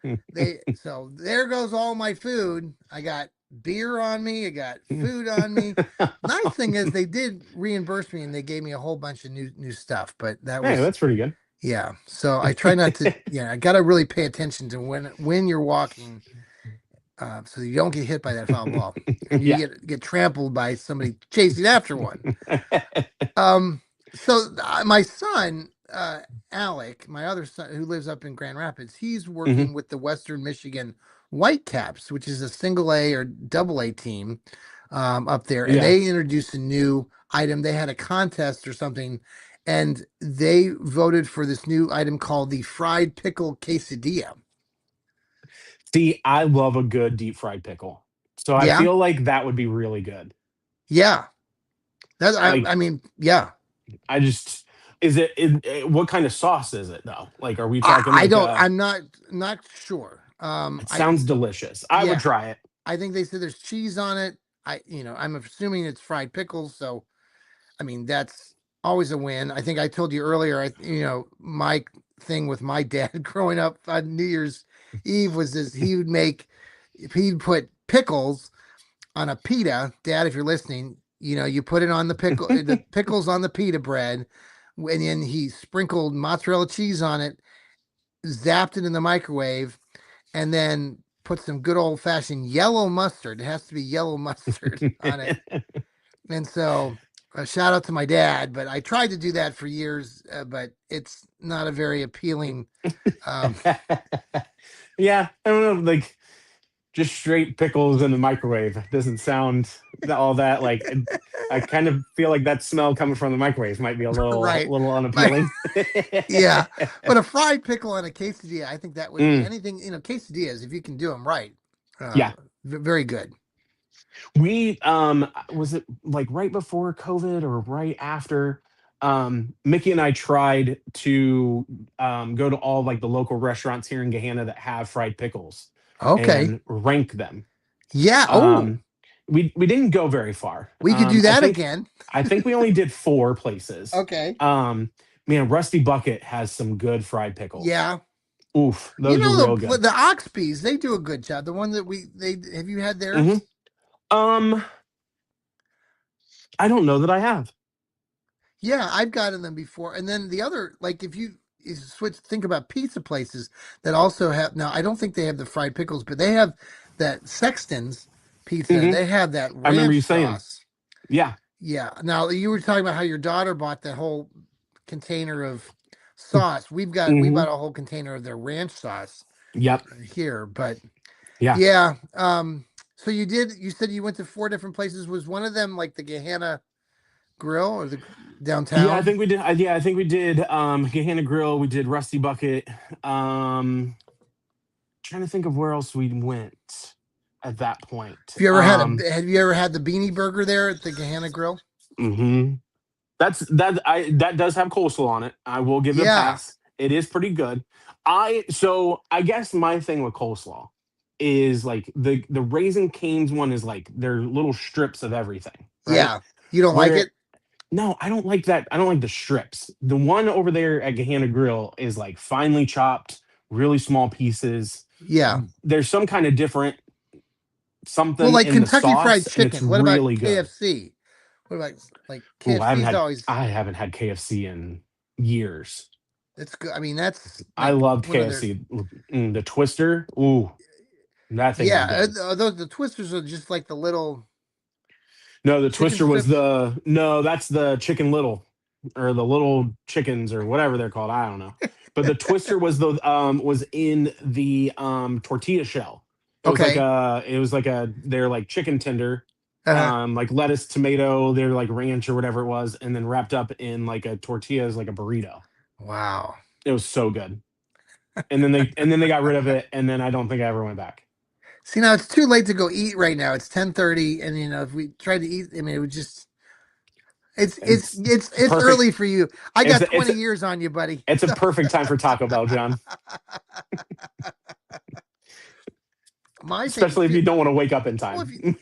So there goes all my food. I got beer on me. I got food on me. Nice thing is they did reimburse me and they gave me a whole bunch of new stuff. But That's pretty good. Yeah. So I try not to. Yeah, I got to really pay attention to when you're walking. So you don't get hit by that foul ball, and you get trampled by somebody chasing after one. So my son, Alec, my other son who lives up in Grand Rapids, he's working with the Western Michigan Whitecaps, which is a single A or double A team up there, and they introduced a new item. They had a contest or something, and they voted for this new item called the fried pickle quesadilla. See, I love a good deep fried pickle. So I feel like that would be really good. Yeah. I mean, yeah. I just what kind of sauce is it though? Like, are we talking? I'm not sure. It sounds delicious. I would try it. I think they said there's cheese on it. I'm assuming it's fried pickles. So, I mean, that's always a win. I think I told you earlier, my thing with my dad growing up on New Year's Eve was this: he'd put pickles on a pita. Dad, if you're listening, you put it on the pickles on the pita bread, and then he sprinkled mozzarella cheese on it, zapped it in the microwave, and then put some good old fashioned yellow mustard. It has to be yellow mustard on it. And so a shout out to my dad, but I tried to do that for years, but it's not a very appealing. Yeah, I don't know, like just straight pickles in the microwave doesn't sound all that like. I kind of feel like that smell coming from the microwave might be a little unappealing. Yeah, but a fried pickle on a quesadilla, I think that would be anything. Quesadillas, if you can do them right, very good. We was it like right before COVID or right after? Mickey and I tried to go to all like the local restaurants here in Gahanna that have fried pickles. Okay. And rank them. Yeah. We didn't go very far. We could do that again. I think we only did 4 places. Okay. Man, Rusty Bucket has some good fried pickles. Yeah. Oof, those are real good. The Oxbees, they do a good job. The one that have you had theirs? I don't know that I have. Yeah, I've gotten them before. And then the other, like if you think about pizza places that also have, now I don't think they have the fried pickles, but they have that Sexton's pizza. They have that ranch I remember you saying. sauce. Yeah. Yeah. Now you were talking about how your daughter bought that whole container of sauce. We bought a whole container of their ranch sauce. Yep. Here, but yeah. So you said you went to 4 different places. Was one of them like the Gahanna Grill or the downtown? Yeah, I think we did. I think we did Gahanna Grill. We did Rusty Bucket. Trying to think of where else we went at that point. Have you ever had the Beanie Burger there at the Gahanna Grill? That does have coleslaw on it. I will give it a pass. It is pretty good. I guess my thing with coleslaw is like the Raising Cane's one is like they're little strips of everything. Right? Yeah. You don't like it? No, I don't like that. I don't like the strips. The one over there at Gahanna Grill is like finely chopped, really small pieces. Yeah. There's some kind of different something. Well, like in Kentucky the sauce, Fried Chicken. What really about KFC? What about like KFC? I haven't had KFC in years. It's good. I mean, that's. I love KFC. The Twister. Ooh, that thing. Yeah, the Twisters are just like the little. No, the Twister was that's the Chicken Little, or the little chickens, or whatever they're called. I don't know. But the Twister was was in the tortilla shell. It was like they're like chicken tender. like lettuce, tomato, they're like ranch or whatever it was, and then wrapped up in like a tortillas, like a burrito. Wow. It was so good. And then they got rid of it, and then I don't think I ever went back. See, now it's too late to go eat right now. It's 10:30, and if we tried to eat, I mean, it would just. It's It's perfect. early for you. I It's got a, it's 20 a, years on you, buddy. it's a perfect time for Taco Bell, John. My thing, Especially if you don't want to wake up in well, time.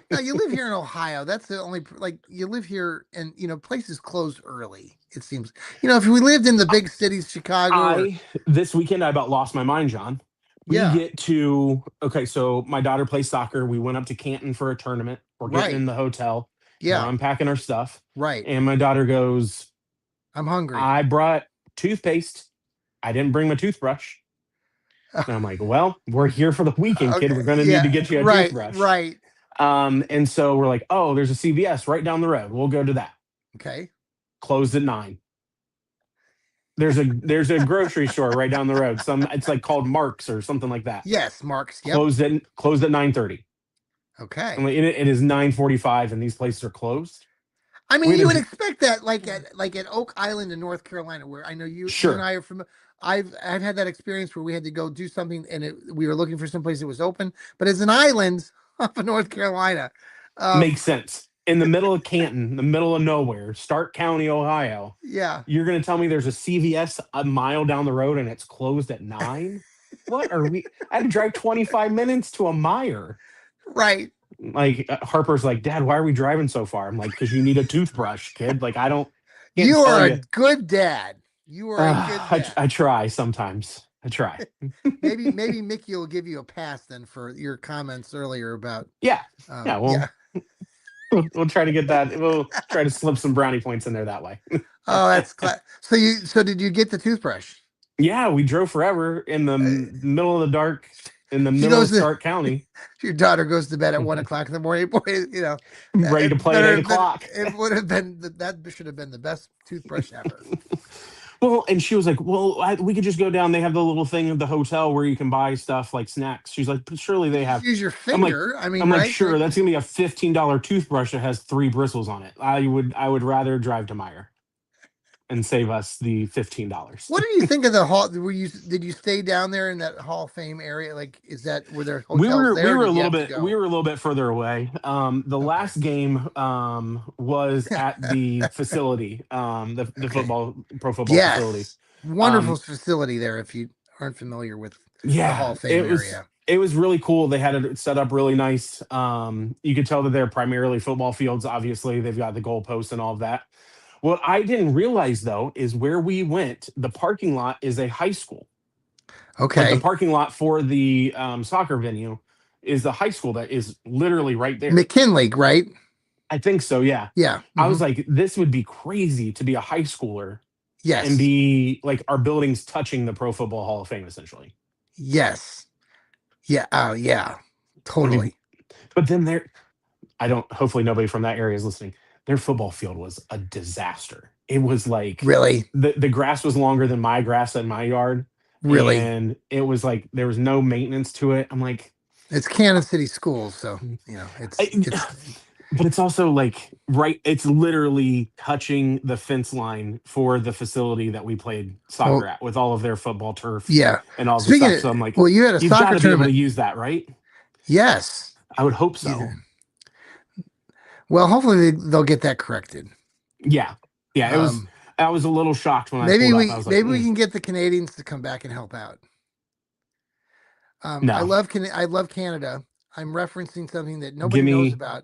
now you live here in Ohio. That's the only you live here, and places close early. It seems. If we lived in the big cities, Chicago, This weekend I about lost my mind, John. We yeah, get to okay, so my daughter plays soccer. We went up to Canton for a tournament. We're getting in right, the hotel. We're yeah, unpacking our stuff. right. And my daughter goes, I'm hungry. I brought toothpaste. I didn't bring my toothbrush. And I'm like, well, we're here for the weekend, kid. Okay, We're gonna need to yeah, get you a right, toothbrush. right. And so we're like, oh, there's a CVS right down the road. We'll go to that. Okay. Closed at 9. There's a grocery store right down the road. It's like called Mark's or something like that. Yes, Mark's. Yep. Closed at 9:30. Okay. I mean, it is 9:45 and these places are closed. I mean, you would expect that, like at Oak Island in North Carolina, where I know you and I are from. I've had that experience where we had to go do something, and we were looking for some place that was open. But as an island off of North Carolina, makes sense. In the middle of Canton, the middle of nowhere, Stark County, Ohio. Yeah. You're going to tell me there's a CVS a mile down the road and it's closed at 9? What are we? I had to drive 25 minutes to a Meijer. Right. Like Harper's like, Dad, why are we driving so far? I'm like, because you need a toothbrush, kid. Like, I don't. You are a good dad. You are a good dad. I try sometimes. I try. maybe Mickey will give you a pass then for your comments earlier about. Yeah. We'll try to get that. We'll try to slip some brownie points in there that way. Oh, that's so did you get the toothbrush? Yeah, we drove forever in the middle of the dark in the middle of Stark County. Your daughter goes to bed at 1 o'clock in the morning. Boy, ready to play at 8 o'clock. It would have been that should have been the best toothbrush ever. Well, and she was like, well, we could just go down. They have the little thing at the hotel where you can buy stuff like snacks. She's like, surely they have. Use your finger. I'm like, sure, that's going to be a $15 toothbrush that has 3 bristles on it. I would rather drive to Meijer and save us the $15. What do you think of the hall? Did you stay down there in that Hall of Fame area? Like, were there hotels there? We were a little bit further away. The last game was at the facility, the pro football facility. Wonderful facility there. If you aren't familiar with the Hall of Fame area. It was really cool. They had it set up really nice. You could tell that they're primarily football fields. Obviously, they've got the goalposts and all of that. What I didn't realize, though, is where we went, the parking lot is a high school. Okay. Like the parking lot for the soccer venue is the high school that is literally right there. McKinley, right? I think so, yeah. Yeah. Mm-hmm. I was like, this would be crazy to be a high schooler. Yes. And be like our buildings touching the Pro Football Hall of Fame, essentially. Yes. Yeah. Oh, yeah. Totally. But then hopefully nobody from that area is listening. Their football field was a disaster. It was like really the grass was longer than my grass in my yard. Really, and it was like there was no maintenance to it. I'm like, it's Kansas City schools, so it's. But it's also like it's literally touching the fence line for the facility that we played soccer at with all of their football turf. Yeah, and all the stuff. So I'm like, well, you had a soccer tournament. Be able to use that, right? Yes, I would hope so. Yeah. Well, hopefully they'll get that corrected. Yeah. It was. I was a little shocked when maybe I pulled up. I was like, we can get the Canadians to come back and help out. No. I love Canada. I'm referencing something that nobody knows about.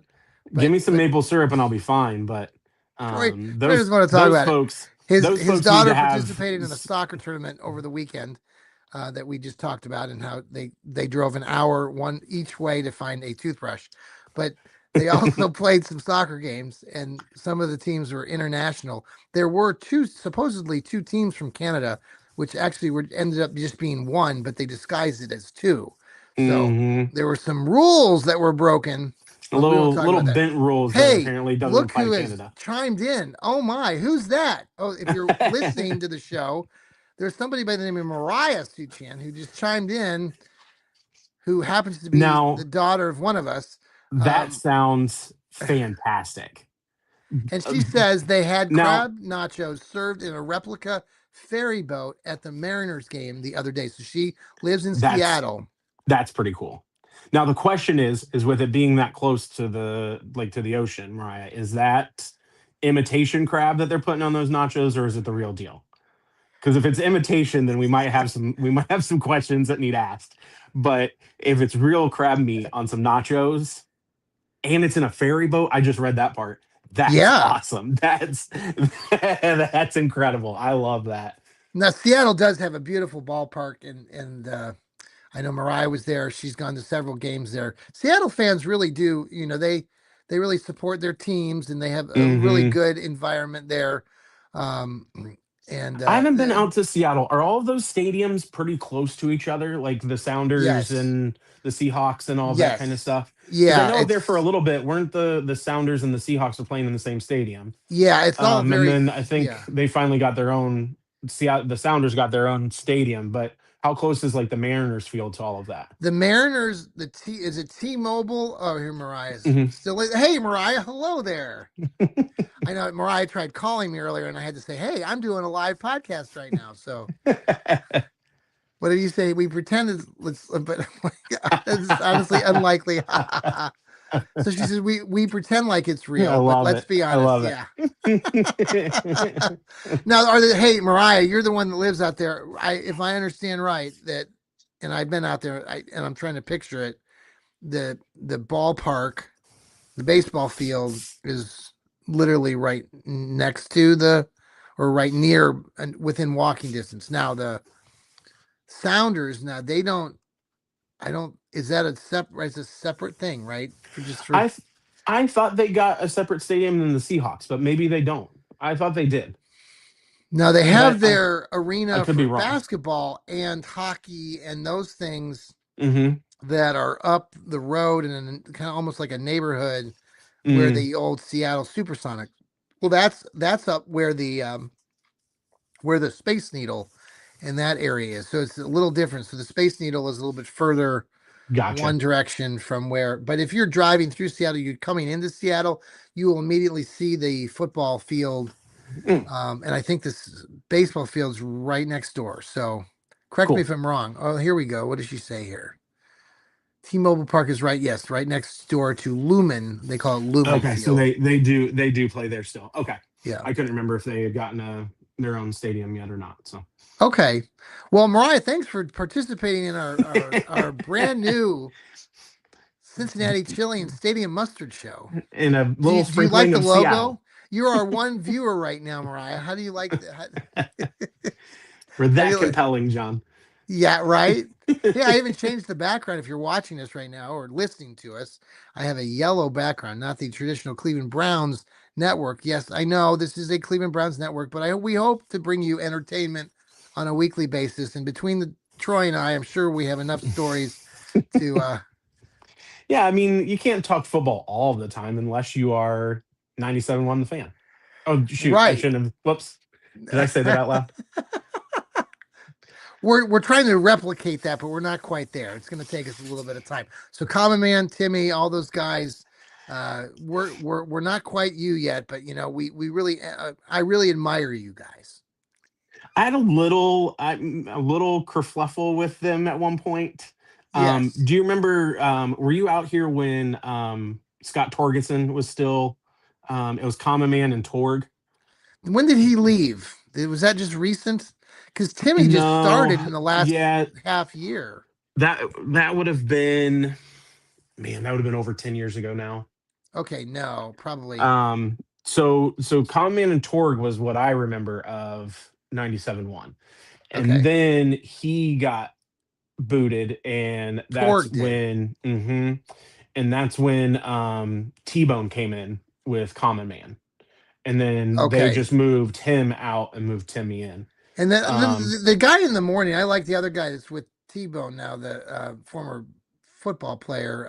Give me some maple syrup and I'll be fine. But Troy doesn't want to talk about folks. His daughter participated in a soccer tournament over the weekend that we just talked about, and how they drove an hour one each way to find a toothbrush, but they also played some soccer games, and some of the teams were international. There were supposedly two teams from Canada, which actually ended up just being one, but they disguised it as two. So there were some rules that were broken. Little bent rules that apparently doesn't look apply who to Canada. Has chimed in. Oh my, who's that? Oh, if you're listening to the show, there's somebody by the name of Mariah Suchan who just chimed in, who happens to be the daughter of one of us. That sounds fantastic. And she says they had Now, crab nachos served in a replica ferry boat at the Mariners game the other day. So she lives in that's Seattle. that's pretty cool. Now the question is with it being that close to the ocean, Mariah, is that imitation crab that they're putting on those nachos, or is it the real deal? Because if it's imitation, then we might have some questions that need asked. But if it's real crab meat on some nachos and it's in a ferry boat, I just read that part. That's Yeah. awesome. That's incredible. I love that. Now Seattle does have a beautiful ballpark, and I know Mariah was there. She's gone to several games there. Seattle fans really do, they really support their teams, and they have a really Hmm. good environment there. Um, and I haven't been out to Seattle. Are all of those stadiums pretty close to each other, like the Sounders yes, and the Seahawks and all of that kind of yes, stuff? Because I yeah, know there for a little bit, weren't the Sounders and the Seahawks were playing in the same stadium? it's all And very, then I think yeah. they finally got their own. Seattle, the Sounders got their own stadium, but how close is like the Mariners field to all of that? The Mariners, is it T-Mobile? Oh, here Mariah's Hmm. still. Hey, Mariah, hello there. I know Mariah tried calling me earlier, and I had to say, "Hey, I'm doing a live podcast right now." So, what did you say? We pretended, but it's honestly unlikely. So she says we pretend like it's I real, but love let's it. be I honest. love Yeah. it. Now, hey Mariah, you're the one that lives out there. If I understand right, and I've been out there, and I'm trying to picture it. The ballpark, the baseball field is literally right next to or right near and within walking distance. Now the Sounders, now they don't. I don't. Is that it's a separate thing, right? For I th- I thought they got a separate stadium than the Seahawks, but maybe they don't. I thought they did, Now they but have I their I arena could be for wrong. basketball and hockey and those things Hmm. that are up the road and kind of almost like a neighborhood where Mm, the old Seattle Supersonic. Well, that's up where the Space Needle in that area is. So it's a little different. So the Space Needle is a little bit further gotcha. one direction from where. But if you're driving through Seattle, you're coming into Seattle, you will immediately see the football field. Mm, And I think this baseball field's right next door. So correct me cool. if I'm wrong. Oh, here we go. What does she say here? T-Mobile Park is right. Yes, right next door to Lumen. They call it Lumen Okay, so Field. they do play there still. Okay, Yeah. I couldn't remember if they had gotten their own stadium yet or not. So Okay. Well, Mariah, thanks for participating in our brand new Cincinnati Chili and Stadium Mustard Show. in a Do little you like sprinkling the of logo? Seattle. You're our one viewer right now, Mariah. How do you like that? We're How do that you like? compelling, John. Yeah, right. Yeah, I even changed the background. If you're watching us right now or listening to us, I have a yellow background, not the traditional Cleveland Browns network. Yes, I know this is a Cleveland Browns network, but we hope to bring you entertainment on a weekly basis. And between Troy and I, I'm sure we have enough stories to. Yeah, I mean, you can't talk football all the time unless you are 97.1 The Fan. Oh shoot, I Right. shouldn't have. Whoops. Did I say that out loud? We're trying to replicate that, but we're not quite there. It's going to take us a little bit of time. So, Common Man, Timmy, all those guys, we're not quite you yet, but we really, I really admire you guys. I had a little kerfluffle with them at one point. Yes. Do you remember? Were you out here when Scott Torgerson was still? It was Common Man and Torg. When did he leave? Was that just recent? Because Timmy just No, started in the last yeah, half year. that would have been, man, that would have been over 10 years ago now. Okay, no, probably. So Common Man and Torg was what I remember of 97.1, and Okay, then he got booted, and that's Torg did. when and that's when T-Bone came in with Common Man, and then they Okay, just moved him out and moved Timmy in. and then Um, the guy in the morning, I like the other guy that's with T-Bone now, the former football player,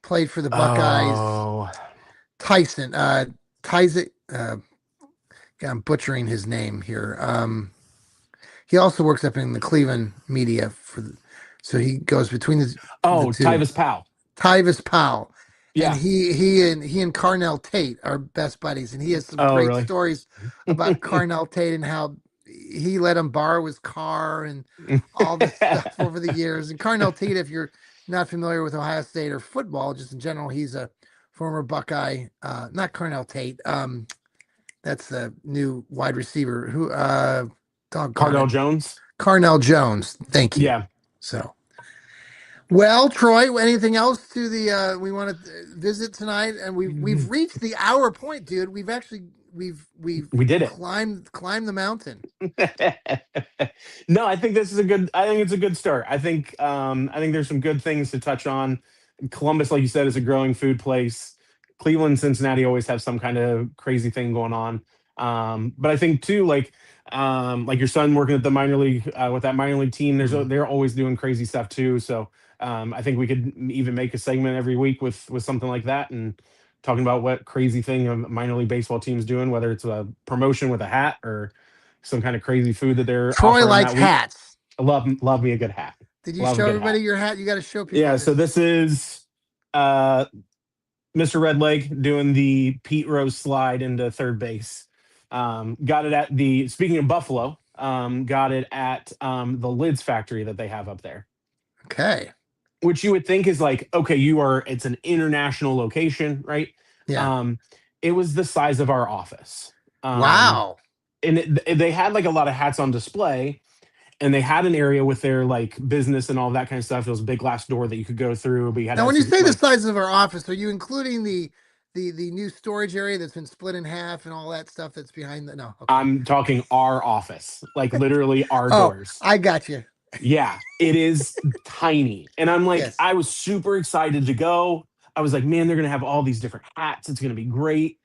played for the Buckeyes. oh, Tyson, Tyson. I'm butchering his name here. He also works up in the Cleveland media so he goes between the two. Tyvis Powell. Tyvis Powell. And Yeah. he and Carnell Tate are best buddies, and he has some Oh, great really? stories about Carnell Tate and how he let him borrow his car and all this stuff over the years. And Carnell Tate, if you're not familiar with Ohio State or football, just in general, he's a former Buckeye. Not Carnell Tate. That's the new wide receiver who Cardell Jones. Carnell Jones. Thank you. Yeah. So, well, Troy, anything else to the we want to visit tonight? And we've reached the hour point, dude. We've did it. climbed the mountain. No, I think it's a good start. I think there's some good things to touch on. Columbus, like you said, is a growing food place. Cleveland and Cincinnati always have some kind of crazy thing going on. But I think too, like your son working at the minor league with that minor league team, they're always doing crazy stuff too. So I think we could even make a segment every week with something like that and talking about what crazy thing a minor league baseball team's doing, whether it's a promotion with a hat or some kind of crazy food that they're Troy offering likes that week. hats. I love me a good hat. Did you show everybody your hat? You got to show people. Yeah, so this is Mr. Redleg doing the Pete Rose slide into third base. Got it at speaking of Buffalo, got it at the Lids factory that they have up there. Okay. Which you would think is like, okay, it's an international location, right? Yeah. It was the size of our office. Wow. And they had like a lot of hats on display, and they had an area with their like business and all that kind of stuff. It was a big glass door that you could go through. But you had now, when you say the size of our office, are you including the new storage area that's been split in half and all that stuff that's behind the? No, okay. I'm talking our office, like literally our doors. I got you. Yeah, it is tiny, and I'm like, yes. I was super excited to go. I was like, man, they're gonna have all these different hats. It's gonna be great,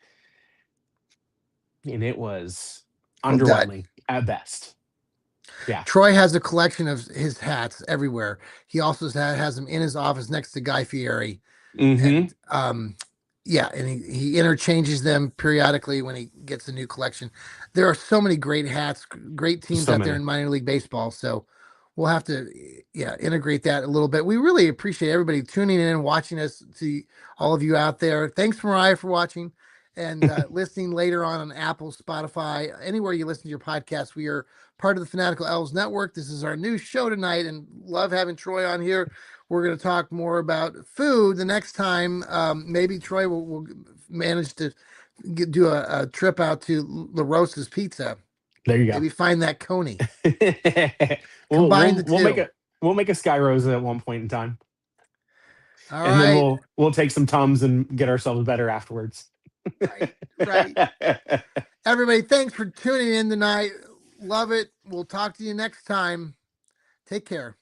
and it was underwhelming at best. Yeah. Troy has a collection of his hats everywhere. He also has them in his office next to Guy Fieri. Mm-hmm. And, and he interchanges them periodically when he gets a new collection. There are so many great hats, great teams out there in minor league baseball. So we'll have to, integrate that a little bit. We really appreciate everybody tuning in and watching us. To all of you out there, thanks, Mariah, for watching and listening later on Apple, Spotify, anywhere you listen to your podcast. We are part of the Fanatical Elves Network. This is our new show tonight, and love having Troy on here. We're going to talk more about food the next time. Maybe Troy will manage to do a trip out to La Rosa's Pizza. There you go. Maybe find that Coney. We'll make a Sky Rosa at one point in time. All and right. Then we'll take some Tums and get ourselves better afterwards. Right. Everybody, thanks for tuning in tonight. Love it. We'll talk to you next time. Take care.